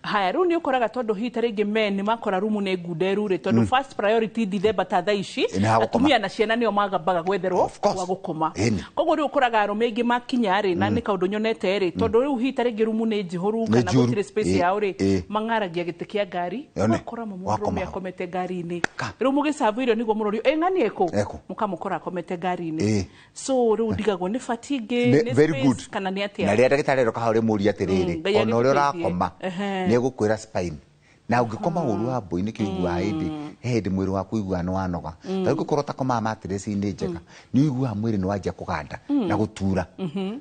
haya ru ni ukoraga tondu hita ringi men ni makora rumu ne guderu ri tondu first priority December ta thaici atumia na ciana nio magabaga gwetherwo wa gukoma koguo ri ukoraga arume ingi makinya ri na ni kaundu nyonete ri tondu ri hita ringi rumu ne njihuru kana gutire space yao ri mangaragia gite kia ngari ukora mumundu me akomete gari-ini riu mugicabu irio niguo murorio ng'ani eko mukamukora akomete gari-ini so riu ndigagwo ni fatigue ni space kana ni atia na ria ndagitari ro kahore muri atiriri ona uri urakoma ni gukwira spine na ungikoma uru wambu-ini kiigua hindi mwiri waku igua no wanoga tari gukorwo takoma mattress ni njega ni igua mwiri ni wanjia kuganda na gutura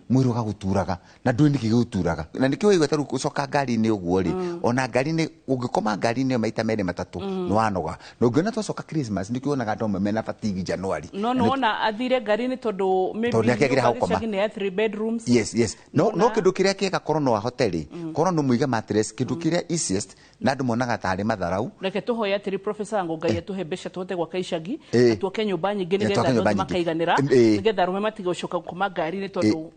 mwiri ugaguturaga na ndui niki guturaga na nikio igua taru gucoka ngari-ini uguo ri ona ngari-ini ungikoma ngari-ini maita mere matatu no wanoga no ngiona twacoka Christmas nikio onaga andu mena fatigue January no ona athire ngari-ini tondu maybe ni 3 bedrooms yes no kindu kiria kiega korwo no hoteli korwo no muiga mattress kindu kiria easiest na andu monaga tari matharau reke tuhoya atiri professor ngo Ngai atuhe mbeca tuhote gwaka icagi tuoke nyumba nyingi nigetha andu makaiganira nigetha arume matiga ucoka kuma ngari-ini tondu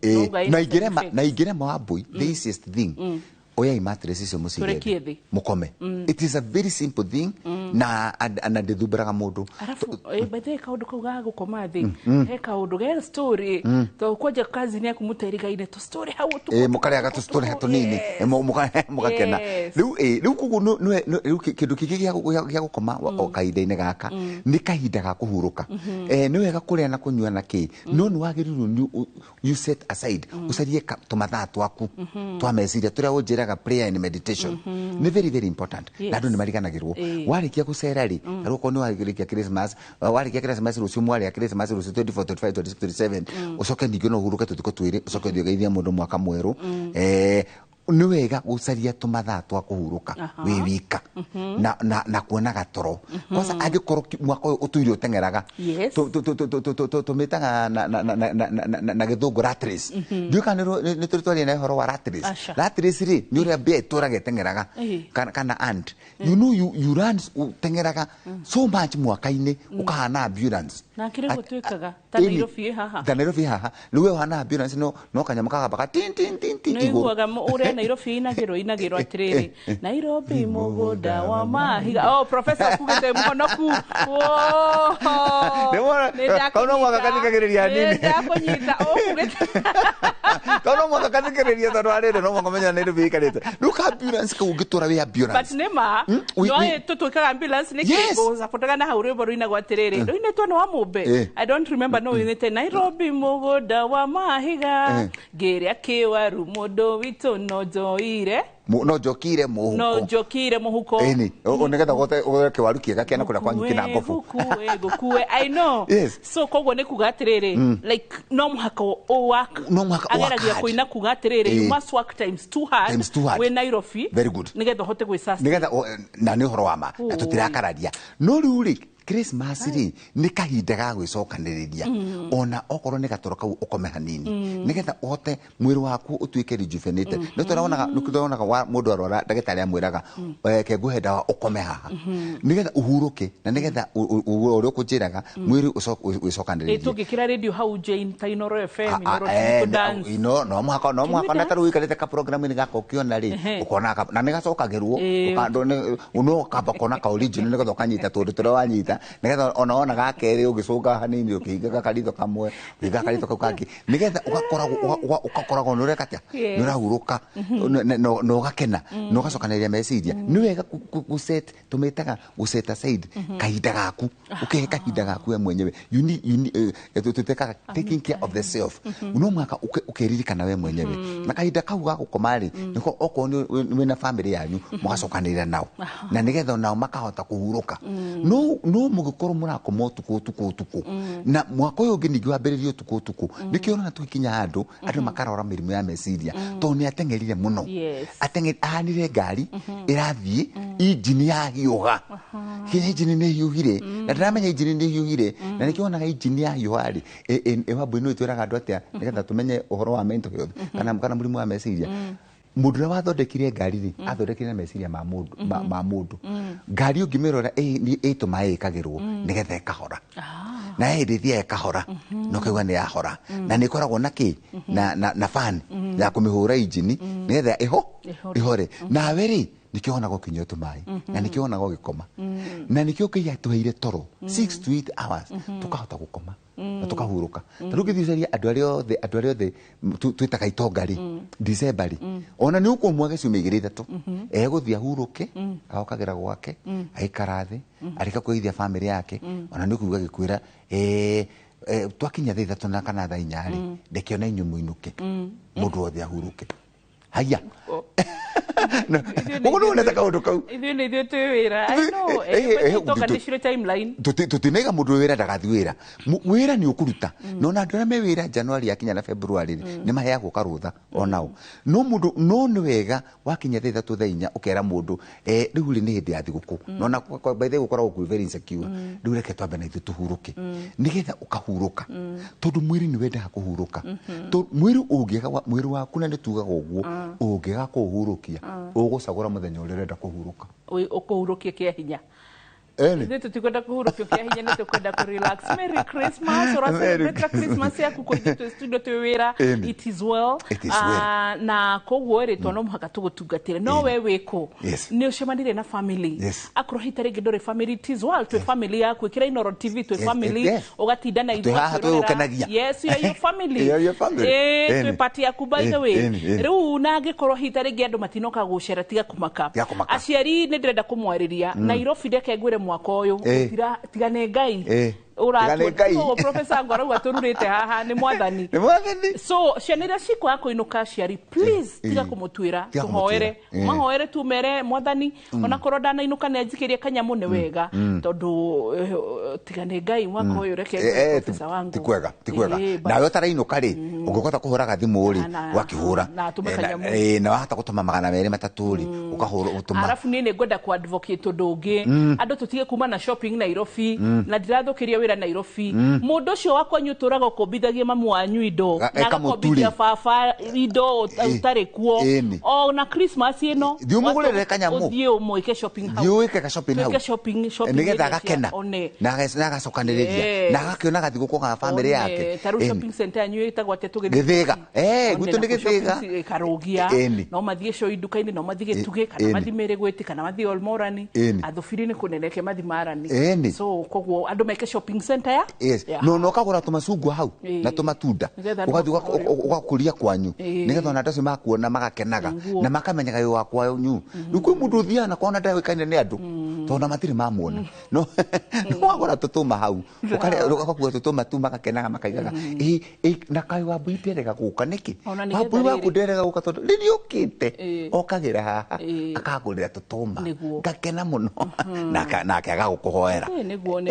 na ingirema wambui the easiest thing oya mattress icio mucigende mukome it is a very simple thing na ndithumburaga mundu bete kaundu kauga gukoma thi he kaundu ge story to kwaje kazi ni akumutairigaine to story how to mukariaga to story hatunini mukakena riu kugu riu kindu kiki gya gukoma kahinda-ini gaka ni kahinda ga kuhuruka ni wega kuria na kunyua na ki no ni wagiriru you set aside ucarie tumathaa twaku twa meciria turia unjira prayer and meditation ni very important na ndu ni mariganagirwo warikia gucera ri aru ko ni warikia Christmas rucio mwari ya Christmas rucio 24 25 26 27 ucoke ningio no huruka tutiko twiri ucoke thigeithia mundu mwaka mweru ni wega gucaria tumathaa twa kuhuruka wi wika na kuona gatoro kwanza angikorwo mwaka uyu utuire utengeraga tumitaga na githungu rat race ndiuka ni turitwaria na horo wa rat race ri ni uria mbia iturage tengeraga kana ant you know you run tengeraga so much mwaka-ini ukahana ambulance na kire gutwikaga Nairobi haha riu uhana ambulance no kanyama kagamba tin iguru Nairobi inagirwo atiriri Nairobi mugunda wa mahiga professor kugete muhonoku kono mwaka kathikagiriria nini ndakunyita kugete kono mwaka kathikagiriria tondu arire no mwaka menya Nairobi ikarite ruka ambulance ka ungitura wi ambulance but nema no tutwikaga ambulance ni kigo zapotaga na haure boru ina gwatiriri ndo ine twana wa mumbe I don't remember no inete Nairobi mugunda wa mahiga geria kiwaru mudo witu no joire no jokire muhuko ni onegetha gote kiwaru kiega kiana kuria kwa nyiki na ngofu gukue I know so koguo ni kugatiriri like no muhaka o work ageragia kuina kugatiriri you must work times too hard we Nairobi very good nigetha hote gwisasa nigetha na ni horo wa ma na tutirakararia no riu ri Christmas ri ni kahinda ga gwicokaniriria ona okorwo ni gatoro kau ukome hanini nigetha ote mwiri waku utuike rejuvenated no turaonaga mundu arwara ndagitari amwiraga ke nguhenda ukome haha nigetha uhuruke na nigetha uri ukujiraga mwiri ucokaniriria tungikira radio hau Jane Tainoro FM Inoro dance no mwaka na taru ikarete ka program ni gako kiona ri ukona na nigacokagirwo ukando ni uno kaba kona ka original nigetha kanyita tundu wanyita nigetha ona gakeri ugicunga hanini ukihinga karitho kamwe ukihinga karitho kau kangi nigetha ugakoragwo nure katia nurahuruka no gakena no gacokanĩrĩria meciria ni wega guset tumetaga guset aside kahinda gaku ukihe kahinda gaku we mwenyewe you need tuteka taking care of the self no mwaka ukiririkana we mwenyewe na kahinda kau gagukoma ri niko oko ni na family yanyu mugacokanĩrĩra nao na nigetha nao makahota kuhuruka no mugikorwo murakoma tuku na mwaka uyu ngi ningi wambiririo tuku nikio na tukinya handu andu makarora mirimu ya meciria to ni atengerire muno ahanire ngari irathie injini ya hiuga injini ni hiugire na ndiramenya injini ni hiugire na nikio na injini ya hiuga ri wambu ino twiraga andu atia nigetha tumenye uhoro wa mental health kana murimu wa meciria mundu wathondekire ngari ri athondekire meciria ma mundu ngari ungimirora ituma ikagirwo nigetha ikahora na ndithia ikahora no kaigua ni yahora na ni koragwo na ki na fan ya kumihura injini nigetha ihore na weri nikio ona gokinya tumai na nikio ona gogikoma na nikio kia tuheire toro 6 to 8 hours tukahota gukoma na tukahuruka taru githiceria andu aria othe twitaka itongari December ona ni ukumwa ciumia igiri ithatu eguthia huruke agokagira gwake aikarathi arika kuithia family yake ona ni kuuga gikwira twakinya thitha tuna kana tha inyari ndekio na inyu muinuke mundu othe ahuruke haya Mugo no nataka kau. Ithuĩ twi wĩra. I know. Tukanishire timeline. Tutinega mundu wĩra ndagathi wĩra. Wĩra ni ukuruta. No na andũ arĩa me wĩra January akinya na February ni maheagwo karutha onao. No mundu no ni wega wakinya thitha tu thainya ukera mundu rĩu nĩ hĩndĩ ya thigũkũ. No na by the way ukoragwo ku very insecure. Rĩu reke twambe na ithuĩ tuhuruke. Nigetha ukahuruka. Tondu mwĩrĩ ni wendaga kuhuruka. Mwĩrĩ ũngĩaga mwĩrĩ waku na nĩ tugaga ũguo ũngĩaga kuhurukia ugucagura muthenya uria urenda kuhuruka ukuhurukia kia hinya Nĩ tutikwenda kuhurukia kia hinya nĩ tukwenda ku relax. Merry Christmas or celebrate Christmas yaku kwa itu studio tu wira. It is well. Na koguo ri tono muhaka tugutungatire no we wiko ni ucemanire na family akrohita rege ndore family. It is well to family yaku ikira Inoro TV to family ugatinda na ithu yes you are your family to party yaku by the way riu na ngikorwo hita rege andu matinoka gucera tiga kumaka aciari ni ndirenda kumwariria Nairobi ndeke ngwire mwaka uyu tigane ngai uratuo professor ngorau atururite haha ni mwathani so cianira ciko yako inuka ciari please tiga kumutwira tuhoere mahoere tumere mwathani ona korwo na inuka ne njikirie kanyamu ni wega tondu tigane ngai mwaka uyu reke professor wangu tikwega nawe tarainuka ri ungikota kuhuraga thimu ri wakihura na wahata gutuma 200 ri ukahura utuma arafu nini ngwenda ku advocate ndungi andu tutige kuma na shopping Nairobi na ndirathukiria wira Nairobi mundu cio wakwa nyuturaga kumbithagia mamu wanyu indo na kumbithia baba indo utari kuo o na Christmas ino thiumugurire kanyamu uthie umwike shopping house thiuike ka shopping house shopping nigetha gakena na gacokaniriria na gakiona gathiguko ga family yake taru shopping center yanyu itagwa te githiga gutu ni githiga karugia no mathie show induka-ini no mathie tuge kana mathimere gwiti kana mathie Olmorani athufiri ni kuneneke mathimarani so koguo andu meke shopping center ya no kagura tumacungwa hau na tumatunda ugathi ugakuria kwanyu nigetha ona ndacio makuona magakenaga na makamenyaga yu wakwa nyu nikwi mundu thiana kona ndawikaine ni andu tona matiri mamuona no wagura tutuma hau ukakuwa tutuma tu magakenaga makaigaga na kai wa buiterega guka niki wabu wa kuderega guka tondu ni ukite okagira haha akagurira tutuma ngakena muno na akaga gukuhoera niguo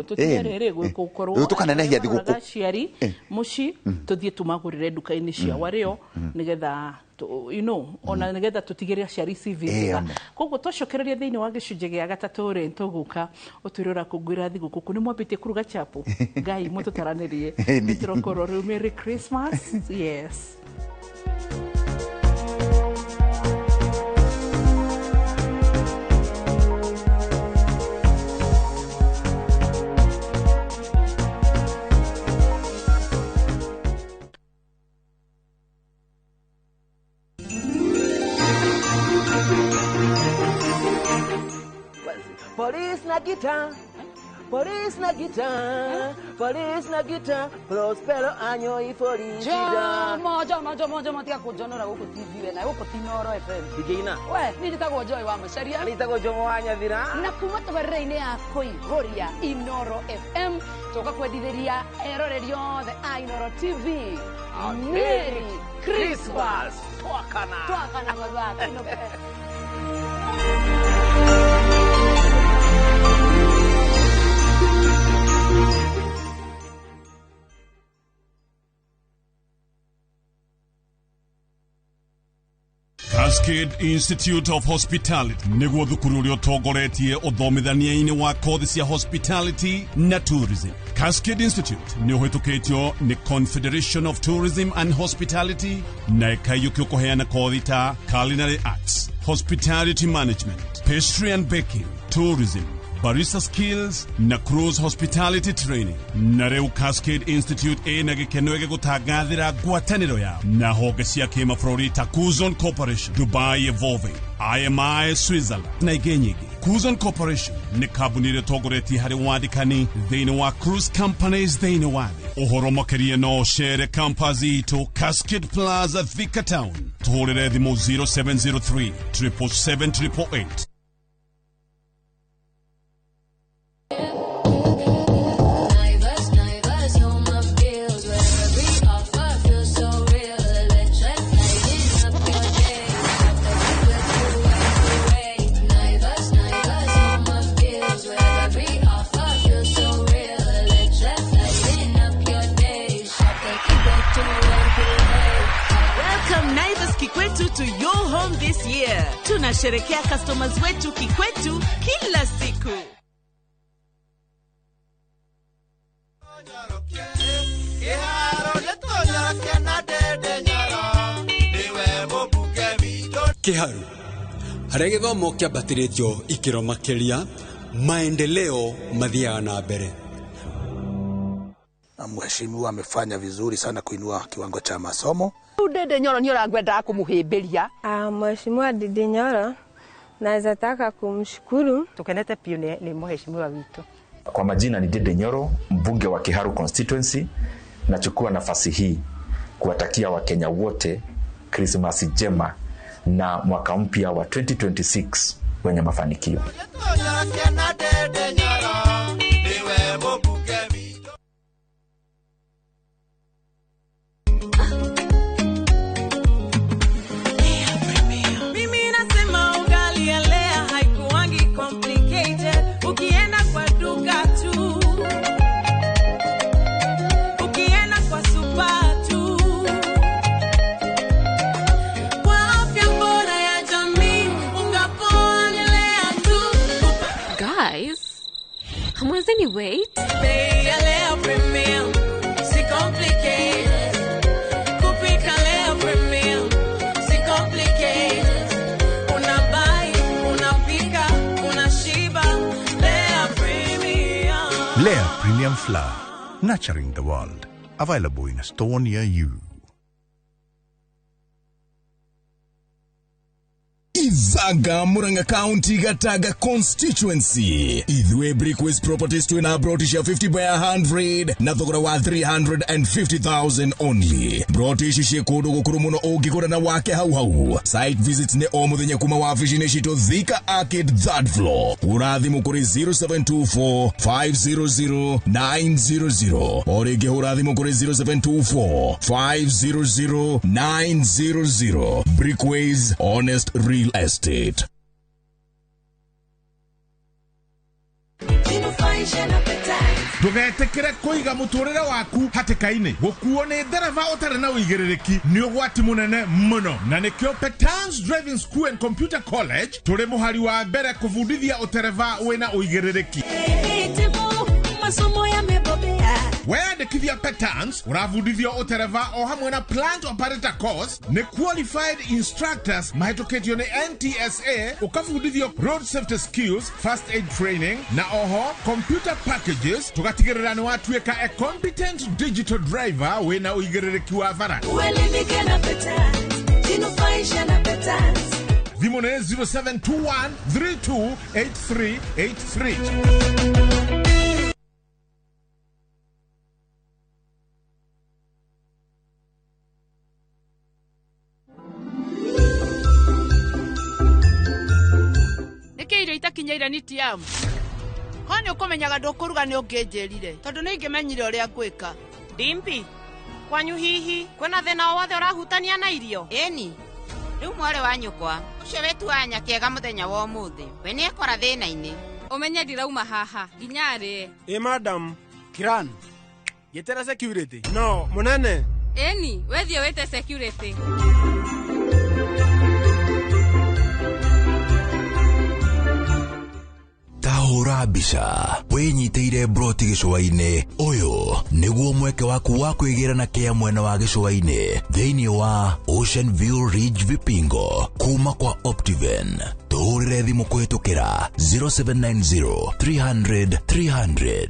tutige rere gukorwo tukanenehia thiguku ciari muci tuthie tumagurire duka-ini cia wario nigetha ona nigetha tutigire ciari civiga koguo twacokereria thiini wa gicunje gia gatatu ri tuguka utwirora kungwira thiguku kuni mwambite kuruga chapo ngai mututaraniriye turokoro riu Merry Christmas. Yes. Police na guitar, Prospero anyo iforizida. Moja tia kujonora huko TV we na huko Tinoro FM. Digina. We, nitagwo Joy wa Macharia. Nitagwo Jomo wa Nyathira. Na kuma tabarĩra-inĩ ya kũihũria Inoro FM. Toka kwendithĩria eroreri othe a Inoro TV. Merry Christmas. Twakana mathaka. Cascade Institute of Hospitality niguo thukuru uria utongoretie uthomithania-ini wa kothi cia hospitality na tourism. Cascade Institute ni uhitukitio ni Confederation of Tourism and Hospitality na ikaiyukio kuheana kothi ta culinary arts, hospitality management, pastry and baking, tourism, barista skills na cruise hospitality training. Na reu Cascade Institute ena gikeno ege gutangathira ngwataniro ya na honge cia kimabũrũri ta Kuzon Corporation, Dubai Evolving, IMI Switzerland na ingĩ nyingĩ. Kuzon Corporation ni kambuni ĩrĩa ĩtongoretie harĩ wandĩkani thĩinĩ wa cruise companies thĩinĩ wa thĩ. Ũhoro makĩria no cere campus itũ Cascade Plaza Thika Town. Tũhũrĩre thimũ 0703 777 888. To your home this year. Tunasherekea customers wetu kikwetu kila siku. Kiharu harĩa gĩthomo kĩambatĩrĩtio ikĩro makĩria, maendeleo mathiaga na mbere. Na mheshimiwa amefanya vizuri sana kuinua kiwango cha masomo. Dede Nyoro ni urangwenda kumuhimbiria. Mheshimiwa Dede Nyoro naweza taka kumshukuru. Tukenete pia ni mheshimiwa wetu. Kwa majina ni Dede Nyoro, mbunge wa Kiharu constituency. Nachukua nafasi hii kuwatakia Wakenya wote Krismasi njema na mwaka mpya wa 2026 wenye mafanikio. Wait. Lea Premium Flour, nurturing the world. Available in a store near you. Izaga Muranga County Gataga constituency. Idwe Brickways Properties to ina brotisha 50 by 100 na thogora wa 350,000 only. Brotisha kodo gukuru ogikora na wake hau. Site visits ne omuthenya kuma wa vision shito Thika Arcade 3rd floor. Urathi mukuri 0724 500 900. Orege urathi mukuri 0724 500 900. Brickways, honest real estate. Innovation appetite. Ndugetekere kuiga muturire waku hatikaini. Gukuo ni ndereva utari na uigiririki ni ugwati munene muno. Na nikio Petans Driving School and Computer College turi muhari wa mbere kufundithia utereva wina uigiririki. Masomo yamebobea. Weyandikithia Petans uravundithio utereva o hamwe na plant operator course ni qualified instructors mahitũkĩtio ni NTSA ukavundithio road safety skills, first aid training na oho computer packages tugatigĩrĩra ni watuĩka a competent digital driver wina uigĩrĩrĩki wa bara. Uelimike na Petans, jinufaisha na Petans. Thimũ nĩ 0721 328383. Itakinyaire ni tiamu. Hone ukomenyaga ndukuruga ni ungenjerire tondu ni ingimenyire uria ngwika. Dimpi, kwanyu hihi kwina thina wothe urahutania na irio? Eni, riu mwari wa nyukwa ucio wetuanya kiega muthenya wa umuthi we ni ekora thina-ini. Umenye ndirauma haha nginya arie. Madam Kiran, yetera security. No, munene. Eni, wethie wete security. Tahura mbica winyiteire broti gicũa-inĩ ũyũ nĩguo mweke waku wa kwĩgĩra kĩa mwena wa gĩcũa-inĩ thĩinĩ wa Ocean View Ridge Vipingo kuma kwa Optiven. Tũhũrĩre thimũ kũhĩtũkĩra 0790 300 300.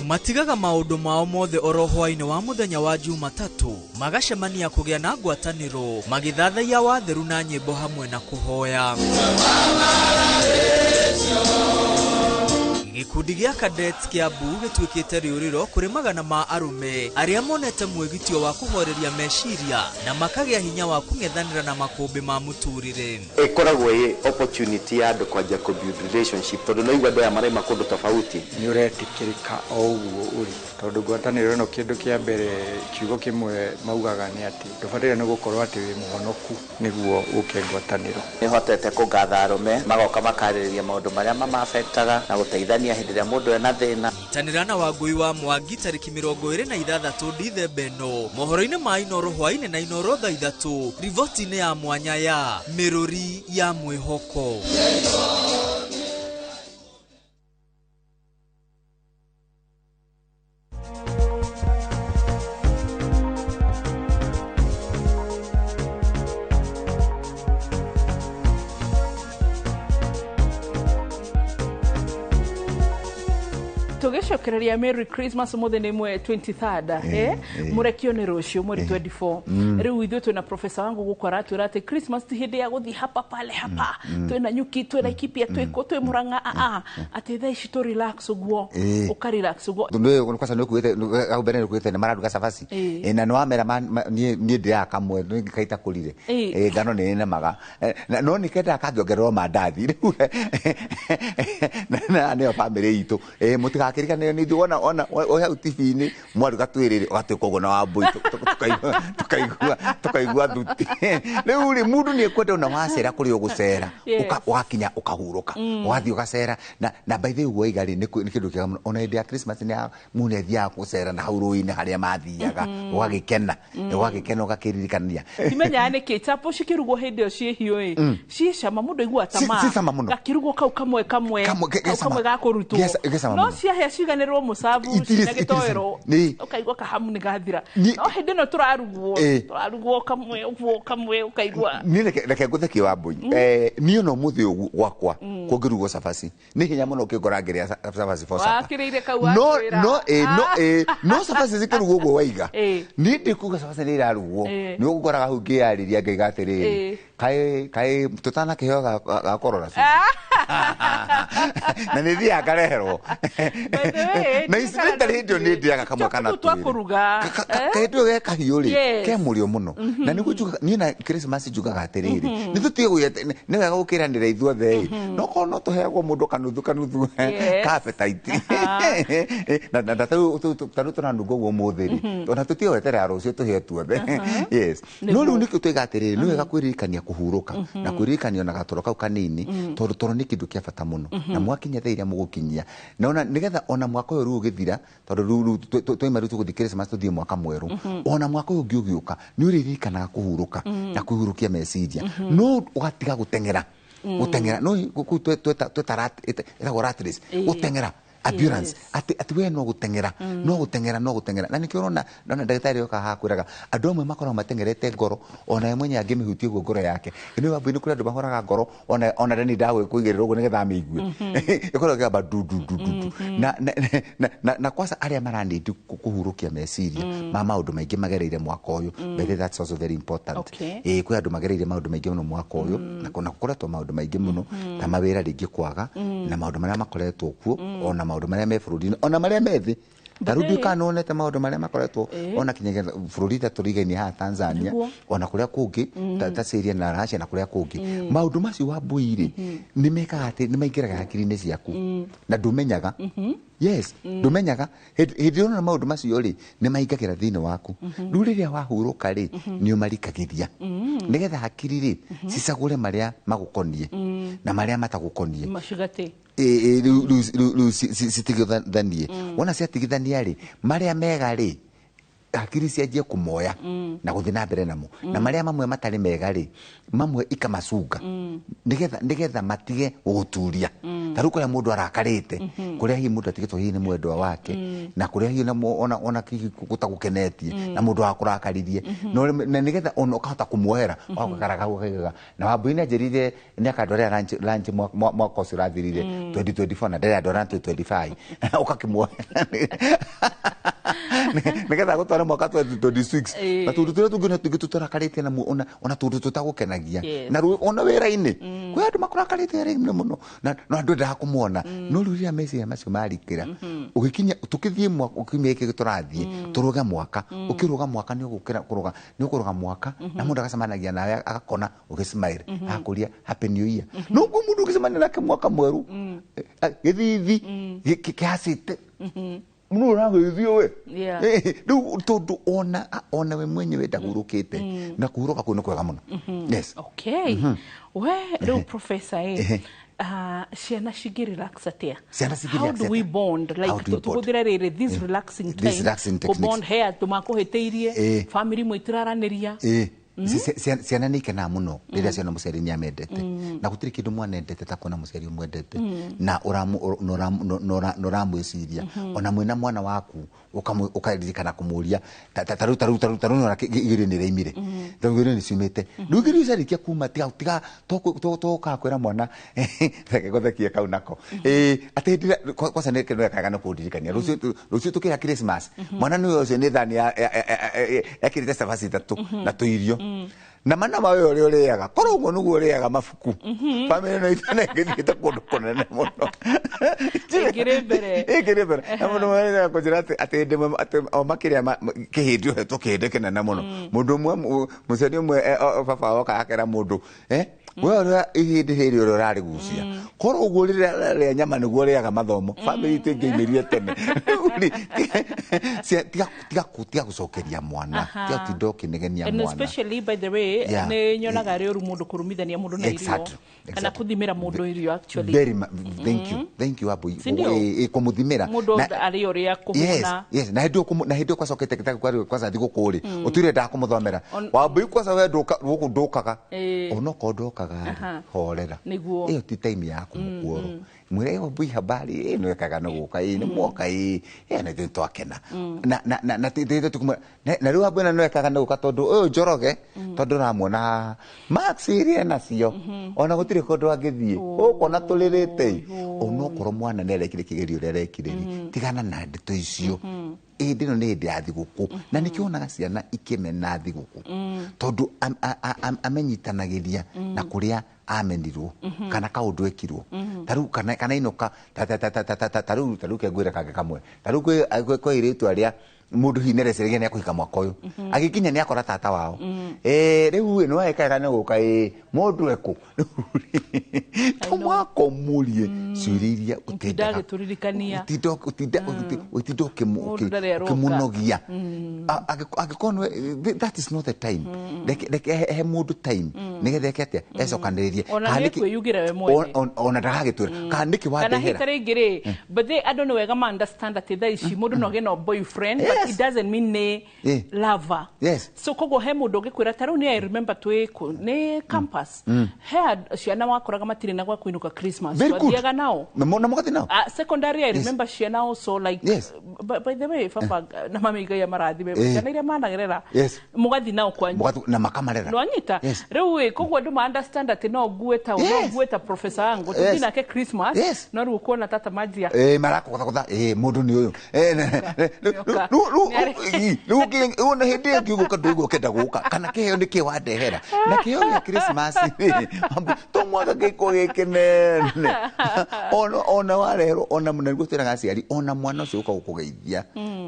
Matigaga maundu mao mothe orohwaine wa muthenya wa Jumatatu magacemania kugia na ngwataniro magithathaia watheru na nyimbo hamwe na kuhoya. Gikundi gĩa Cadets kĩa Mbu gĩtuĩkĩte rĩũrĩro kũrĩ magana ma arume arĩa monete mwĩgitio wa kũhoreria meciria na makagĩa hinya wa kũng'ethanĩra na makũmbĩ ma mũtũrĩre. Ĩkoragwo ĩ opportunity ya andũ kwanja kũbuild relationship tondũ no igua andũ aya marĩ makũndũ tofauti. Nĩ ũretikĩrĩka o ũguo ũrĩ tondũ ngwatanĩro ĩno kĩndũ kĩa mbere kiugo kĩmwe maugaga nĩ atĩ ndũbataire nĩ gũkorwo atĩ wĩ mũhonoku nĩguo ũke ngwatanĩro. Nĩ hotete kũngatha arũme magoka makarĩrĩria maũndũ marĩa mamafectaga na gũteithania hĩndĩ ĩrĩa mũndũ ena thĩna. Nyitanĩra na Wangũi wa Mwangi tarĩki 26 Dithemba ĩno mohoro-inĩ ma Inoro hwainĩ na Inoro thaa 3 riboti-inĩ ya mwanya ya mĩrũri ya mwĩhoko. Tugicokereria Merry Christmas umuthi ni mwe 23rd murekio ni rucio mweri 24 riu ithu twina professor wangu gukora twira ati Christmas ti hindi ya guthi hapa pale hapa twina nyuki twina ikipia twiko twi muranga ati tha ici to relax uguo uka relax uguo ndio kwa sababu kuite au bene kuite na maraduka safasi na no amera ni ndia kamwe nikaita kulire ngano ni nemaga no nikenda kangiongerwo mandathi na ne family itu mutika kirikane ni ndona ona oya TV-ini mwaruga twirire gatwiko na wambui tukaigua thuti riu ri mundu ni ekwenda una wacera kuri ugucera ugakinya ukahuruka wathi ugacera na by the way igari ni kindu kiega ona hĩndĩ ya Christmas ni mundu thia gucera na hauruini haria mathiaga ugagikena ugakiririkania imenya ni kichapo shikirugo hĩndĩ yo ciĩhiũ ci cama mundu igua tama gakirugo kau kamwe gakurutwo no ciahĩa ciganĩrwo musabu na gitoero ukaigua kahamu ni gathira no hĩndĩ no turarugwo kamwe ukaigua ni reke ngutheki wa Mbui ni ono muthi ugu gwakwa kungirugwo cabaci ni hinya muno ukingora ngiria cabaci for supper wakirire kau no cabaci zikirugwo uguo waiga ni ndikuga cabaci ni irarugwo ni ugukoraga hau ngiarĩria ngaiga atĩrĩrĩ kai tutana kĩheo gakorora na nä thiaga ngareherwo na incidentally hä ndä ä nä ndäaga kamwe kana kahä ndä ge kahiå rä ke må rä o må no na nä niä na Christmas njugaga atä rä rä nä tå tige nä wega gå kä ranä ra ithuothe no korwo no tå heagwo må ndå kanuthu kapetaiti na tarä u tå ranunga å guo må thä rä ona tå tige weterera rå cio tå hee tuothe no rä u nä kä tå iga atä rä rä nä wega kwä ririkania kå hurå na kwä ririkania ona gatoro kau kanini tondå toro nä kä ndå kä a bata må no na mwakinya thaa iria må gå kinyia na ona nä getha ona mwaka å yå rä u å gä thira tondå rä u twaima rä u tå gå thiä Christmas tå thiä mwaka mwerå ona mwaka å yå å ngä å gä å ka nä å rä ririkanaga kå hurå ka na kå hurå kia meciria no å gatiga gå teng'era no twetagwo rat race gå teng'era ambulance ati we no gutengera na nikio rona ndagitari yoka hakwiraga andu amwe makorwo matengerete ngoro ona yemwe nyange mihutie go ngoro yake ino wambu kuri andu mahoraga ngoro ona ndani ndawe kuigirira ugo nigetha miigue ikorwo gaba du na kwasa aria marandi kuhurukia meciria maundu maingi magereire mwaka uyu but that's also very important kwi andu magereire maundu maingi muno mwaka uyu na kuna kuretwo maundu maingi muno ta mawira ringi kwaga na maundu maria makoretwo kuo ona maundu maria me bururi ona maria methi tarudi kana onete maundu maria makoretwo ona kinyega bururi ta turigainie ha Tanzania ona kuria kungi ta Syria na Russia na kuria kungi maundu macio wambuire ni mekaga ati ni maingiraga hakiri-ini ciaku na ndumenyaga yes ndumenyaga hindi ona maundu macio ri ni maingagira thini waku riu riria wahuruka ri ni umarikagiria nigetha hakiri ri cicagure maria magukonie na maria matagukonie mashigate sitigithanie wona ciatigithania ri maria mega ri hakiri cianjie kumoya na guthi na mbere namo na maria mamwe matari mega ri mamwe ikamacunga nigetha matige guturia taru kuria mundu arakarite kuria hi mundu atigitwo hi ni mwendwa wake na kuria hi ona gutagukenetie na mundu akurakaririe no nigetha ona ukahota kumuohera wakaraga ukagiga na wambuine njirire ni akandorea lunch mwaka ucio rathirire 2024 na ndere andora 2025 ukakimuohera nigetha gutwara mwaka 2026 na tundu turia tungina tugitutarakarite na ona tundu tutagukenagia na ona wira-ini kwi andu makurakarite ri muno na andu nda kumuona no riria meciria macio marikira ugikinya tukithie mwaka ukimia iki turathie turuga mwaka ukiruga mwaka ni ugukira kuruga mwaka na mundu agacemanagia nawe agakona ugismile akuria happy new year no mundu ugicemania nake mwaka mweru githithi kihacite muno rangithio we riu tondu ona we mwenyewe ndahurukite na kuhuruka kuno kwega muno yes okay we riu professor ciana cingirelax atia how do we bond like tuhuthira riri this relaxing time bond hair tumakuhiteirie family mwitiraraniria ciana ni kenaga muno riria ciana muciari ni amendete na gutiri kindu mwana endete ta kuona muciari umwendete na uramwiciria ona mwina mwana waku ukaririkana kumuria taru na igiri ni reimire igiri ni ciumite riu igiri icarikia kuma tiga toka kwira mwana reke gothekie kau nako ati kwasa ni kindu ekagana kundirikania rucio tukira Christmas mwana ni ucio ni thani ekirite savasi tatu na tuirio na mana mawe ore oreaga korwo ngo nugu oreaga mafuku family no itane ngithite kundu kunene muno igire na mundu mwana ko jira ati ndimwe ati o makiria kihindi hetwo kihindi kinene muno mundu mwe muceni mwe baba woka akera mundu we ihindi hiri ore rari gucia korwo uguo rire nyama niguo oreaga mathomo family tingeimirie tene tiga gucokeria mwana tiga tindo kinegenia mwana and especially by the way ne nyonaga ri uru mundu kurumithania mundu na irio kana kuthimira mundu irio actually very thank you abu kumuthimira mundu ari oria kumuna yes na hindo kwa sokete kitako kwa sa thigo kuri utire nda kumuthomera wabu kwa sa we nduku ndukaga onoko ndukaga horera iyo ti time yaku mukuoro mwire yo bui habari no ekaga no guka ni mwoka na tinto akena na tete tukuma na riu abwana no ekaga no guka tondu uyu njoroge tondu ramuona max irie nacio ona gutire kondu angithie ukona turirite onokorwo mwana ne rekire kigerio rekire tigana na ndito icio ndino ni ndi athiguku na nikionaga ciana ikimena thiguku tondu amenyitanagiria na kuria amenirwo kana kaundu ekirwo taru kana inoka taru ke gwira kage kamwe taru kwa iritu aria mundu hinerecerege ne akuhika mwaka uyu agikinya ne akora tata wao riu no ekaga ne guka mundu eko tomwako murie ciriria utindaga turirikania utindo kimunogia agikonwe that is not the time he mundu time nigethe kete ecokaniririe kana kwiyugira we mwene ona ndagagitura kaniki wa ndehera kana hitarengire but they I don't know wega ma understand that there is mundu no gena boyfriend but it doesn't mean lover. Yes. So kogo he mundu ngikwira taru ni I remember ne campus he ciana wakoraga matire na gwa kuinuka Christmas wathiaga nao na mugati nao secondary I remember ciana also like by the way papa na mami gaya marathi be ciana ire managerera mugathi nao kwanyu na makamarera no anyita riu kogo ndu ma understand that no gueta professor wangu tutina ke Christmas no ru kuona tata majia marako kotha mundu ni uyu una hede ngiuka ndugo kenda guka kana kiheo ni kiwandehera na kiheo ya Christmas to mwaga giko gikenene ona warero ona munangu tira gaciari ona mwana ucio uka gukugeithia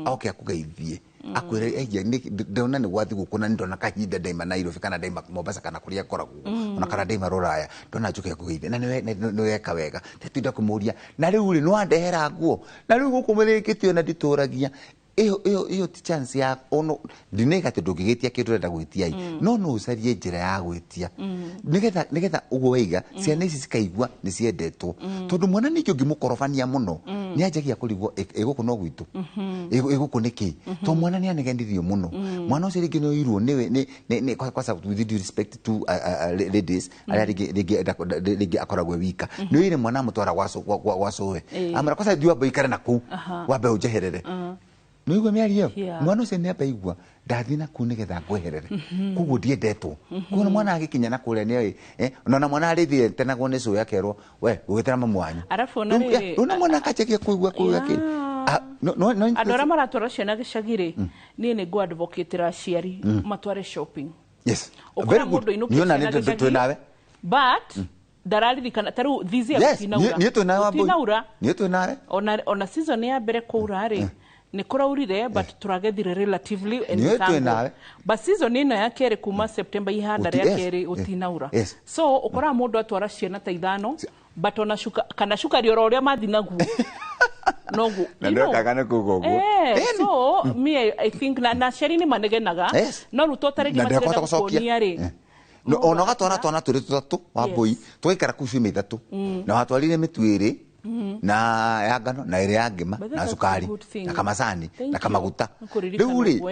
oke akugeithie akwire eje ndona ni gwathi gukuna ndona kahinda daima Nairobi kana daima Mombasa kana kuria koragu ona kana daima Ruraya ndona njuke kugeithia na niwe eka wega tetinda kumuria na riu ri no andehera nguo na riu gukumurikitio na ndituragia iyo ti chance ya ono ndineka te ndugigitia kindu renda gwitia no ucarie njira ya gwitia nigetha ugweiga ciana ici cikaigua ni ciendetwo tondu mwana nikio ngimukorofania muno ni anjagia kurigwo eguku no gwitu eguku niki to mwana ni anegendirio muno mwana ucio ringi no irwo ni kwa with due respect to ladies ala ringi akoragwe wika no ire mwana mutwara gwacowe amara kwa sababu diwa ikare naku wabe ujeherere Nuigwe miario mwana ucio ni abaigwa ndathina kunigetha ngweherere kuguo ndiendetwo kuona mwana agikinya na kuria ni na mwana arithire tenagwo ni cuya kerwo we ugitera mamu wanyu arafu na mwana akachekia kuigwa kini andora maratwara ciana gicagire ni ngo advocate ra ciari matware shopping very good niona ni twinawe but dararirikana taru thizi atinaura ni twinawe ona season ya mbere kuura ri ni kuraurire but turagethire relatively ensemble but season ino ya kere kuma September ihanda ya kere utinaura so ukora mundu atwara ciana ta ithano but ona shuka kana shuka rioro uria mathinagu nogu na ndo kagane kugogo so me I think na sharini manegenaga no rutotare gima kuonia ri no ona gatwara twana turi tutatu wa boy twikara kufi mithatu na watwarire mitwiri na yagano na ire yangima na sukari na kamasani na kamaguta riu ri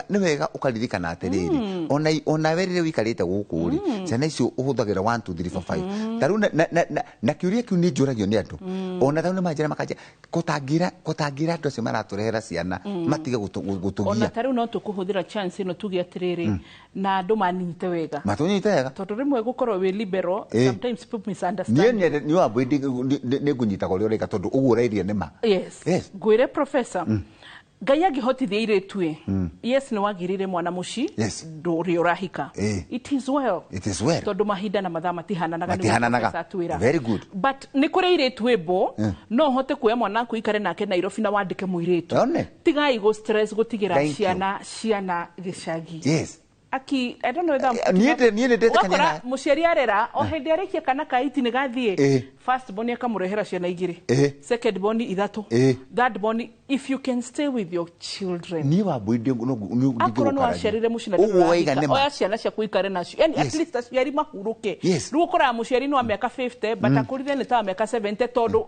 ni wega ukaririkana atiriri ona werire wikarite guku ri ciana icio uhuthagira 1 2 3 4 5 taru na kiuria kiu ni njuragio ni andu ona taru ni manjira makaje kutangira andu acio maraturehera ciana matige gutugia ona taru no tukuhuthira chance ino tugia atiriri na andu manite wega tondu rimwe gukorwo wi liberal sometimes people misunderstand ni wambo ni ngunyita gore ureka tondu uguo reirie nima gwire professor Ngai angihotithia iretue yes ni wagirire mwana muci nduri urahika it is well tondu mahinda na mathaa matihananaga very good but ni kuri iretue bo no hote kuya mwana ku ikare nake Nairobi na wandike muiretu tigai go stress gutigira ciana gicagi Aki, I don't know whether niende wakora muciari arera o hindi arikia kana kaiti ni gathie first born akamurehera ciana igiri second born ithatu third born if you can stay with your children ni wa bwinde no akoro no aciarire mucina oya ciana cia kuikare nacio yani at least aciari mahuruke riu ukora muciari no miaka 50 but akurire ni ta miaka 70 tondu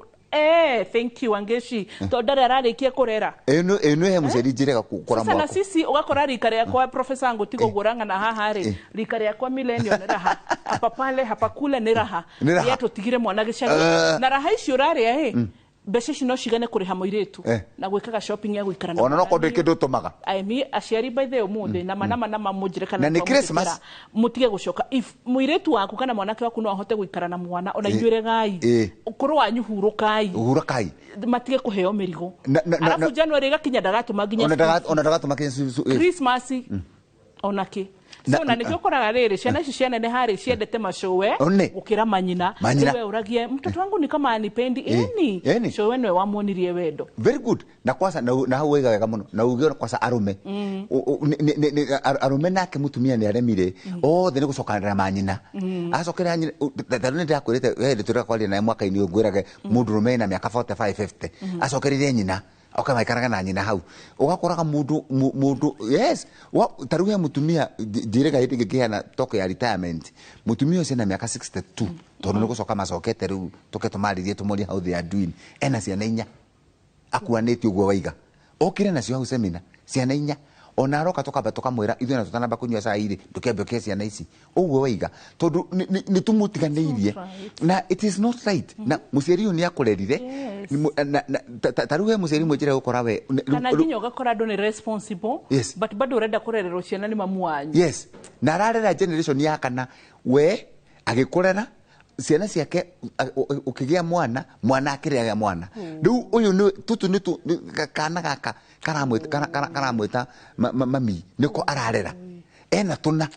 thank you Angeshi tondara ararikia kurera eno he muciari njirega kukora mwako sasa sisi ugakora rikare yakwa professor ngutigo guranga na haha ri rikare yakwa millennium ni raha hapa pale hapa kule ni raha yetu tigire mwana gicagi na raha icio rari mbeca no cigane kuriha muiretu na gwikaga shopping ya gwikara ona no konde kindu tumaga aimi aciari by the umuthi na mana mamujire kana na Christmas mutige gucoka if muiretu waku kana mwanake waku no ahote gwikara na mwana ona inyuire gai ukuru wanyu hurukai matige kuheo mirigo alafu January gakinya ndagatuma nginya ona ndagatuma Christmas onake so na nikio koraga riri ciana ici ciana ne hari ciendete macowe gukira manyina wewe uragie mtoto wangu ni kama anipendi eni cowe nwe wamwonirie wendo very good na kwanza na hau wega wega muno na ugio kwanza arume arume nake mutumia ni aremire othe ni gucokanira manyina acokera nyina tarone ndakwirite we nditura kwali na mwaka ini ugwirage mundu rume na miaka 45-50 acokerire nyina okamaikaraga na nyina hau ugakoraga mundu yes taruhe mutumia direga hitige kiana toko ya retirement mutumia ucio na miaka 62 tondu ni gucoka macokete riu tuketumaririe tumuri how they are doing ena ciana inya akuanĩtie uguo waiga okire nacio hau semina ciana inya ona aroka tukamba tukamwira ithuĩ na tutanamba kunyua cai ri ndukembe ke ciana ici uguo waiga tondu ni tumutiganirie na it is not right na muciari ni akurerire taruhe muciari mwejire gukora we kana ginyo gakora ndo ni responsible but bado urenda kurererwo ciana ni mamu wanyu yes na ararera generation ya kana we agikurera ciana ciake ukigia mwana akiriaga mwana riu uyu ni tutu ni kana gaka karamwita mami niko ararera ena tuna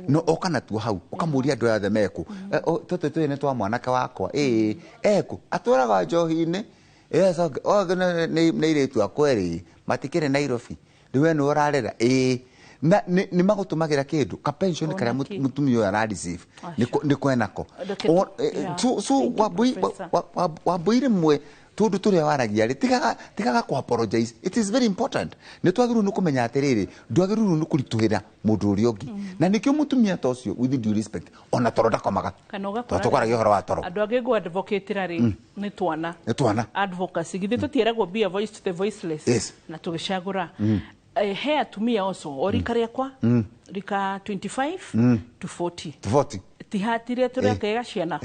no okana tu hau ukamuria ndo ya themeku tutu ni twa mwanake wakwa eku aturaga njohi-ini so ne ile tu akweri matikire Nairobi riwe no urarera na ni magutumagira kindu ka pension kara mutumio ya receive niko enako so wabuire mwe tundu turia waragia ri tigaga ku apologize it is very important ni twagiru ni kumenya atiriri ndwagiru ni kurituhira mundu uri ongi na nikio mutumia tocio with due respect ona toro ndakomaga tukoragio horo wa toro andu age go advocate rari ni twana advocacy githe tutieragwo be a voice to the voiceless na tugicagura he atumia also orika riakwa rika 25 to 40 tihatire turekega ciana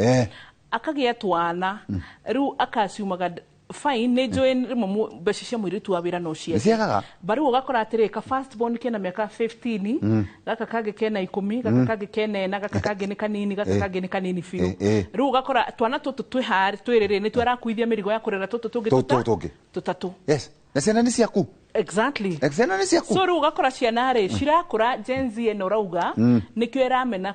akagia twana riu akasiumaga fine ne join rimo beshisha mwiritu wa wira no cia baru ugakora atire ka first born kena miaka 15 gaka kage kena 10 gaka kage kena na gaka kage ni kanini gaka kage ni kanini fiu riu ugakora twana tutu twihari twirire ni twara kuithia mirigo ya kurera tutu tungi tutatu yes na ciana ni ciaku exactly ciana ni ciaku so riu ugakora ciana ri cirakura genzi eno rauga nikio iramena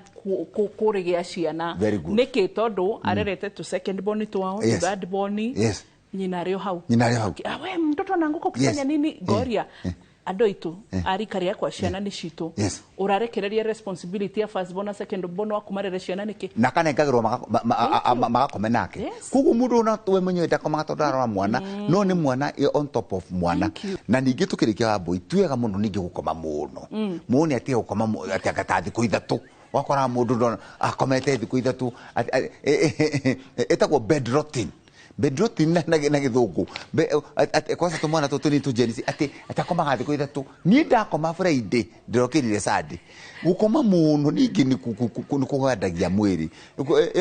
kurigia ciana niki tondu arerete tu second born twao third born nyina rio hau we mtoto nanguko kufanya nini goria ando itu arika ria kwa ciana ni citu urarekereria responsibility ya first born second born wa kumarere ciana niki na kana ngagirwo magakome nake kugu mundu na we mwenyewe ndakomaga tondu arora mwana no ni mwana on top of mwana na ningi tukirikia wabo ituega mundu ningi gukoma muno muone ati gukoma ati agatathi ku ithatu wakora mundu ndo akomete thiku ithatu etagwo bed rotting na githungu kwanza tumwana tutu ni tujenisi ati atakomaga thiku ithatu ni ndakoma Friday ndirokirire Sunday gukoma muno ningi ni kugandagia mwiri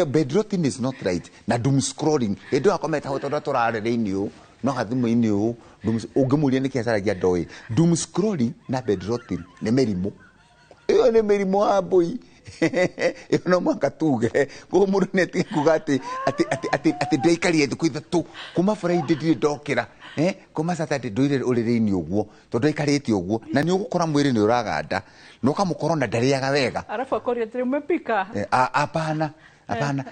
bed rotting is not right na doom scrolling endo akometa hoto turarere-ini u no hathimu-ini u ungimuria ni kiacaragia ndoi doom scrolling na bed rotting ni merimu iyo ni merimu wa boy iyo no mwaka tuge ko mundu neti kugati ati ndeikarie thiku ithatu kuma Friday ndire ndokira kuma Saturday ndoire urire-ini uguo to ndeikarite uguo na ni ugukora mwiri ni uraganda no kamukorona ndariaga wega arafu akoria tiri umepika apana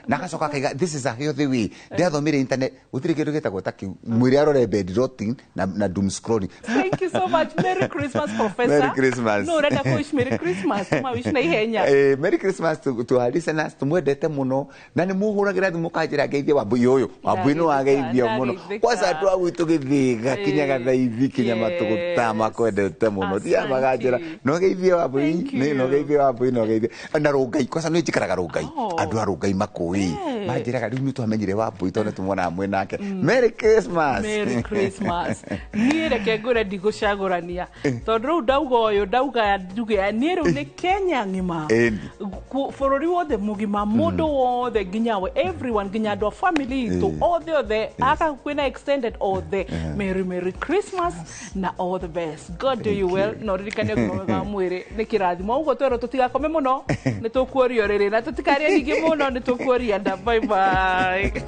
nakacoka kaiga this is a healthy way ndathomire internet gutire kindu gitagwo taki mwiri arore bed rotting na doom scrolling. Thank you so much. Merry Christmas, Professor. Merry Christmas. No renda kuish Merry Christmas ma wish na ihenya Merry Christmas to our listeners tumwendete muno na ni muhuragira thimu kanjira ngeithie wambu yoyo wambu ino ageithio muno kwanza andu agu tugithiga kinyaga thaithi kinya matugutama kwendete muno tia maganjira no geithie wambu ni no geithie wambu no geithie na rungai kwanza no njikaraga rungai andu arungai makui manjiraga riu nitwamenyire wambu tondu tumwona amwe nake Merry Christmas. Merry Christmas. Niĩ reke ngũre ndigũcagũrania tondũ rĩu ndauga ũyũ ndauga nduge niĩ rĩu nĩ Kenya ng'ima bũrũri wothe mũgima mũndũ wothe nginya we everyone nginya andũ a family itũ othe aka kwĩna extended othe Merry Christmas na all the best. God do you well. No ririkane ũgima mwega wa mwĩrĩ nĩ kĩrathimo ũguo twerwo tũtigakome mũno nĩ tũkuorio rĩrĩ na tũtikarie ningĩ mũno nĩ tũkuoria nda. Bye bye.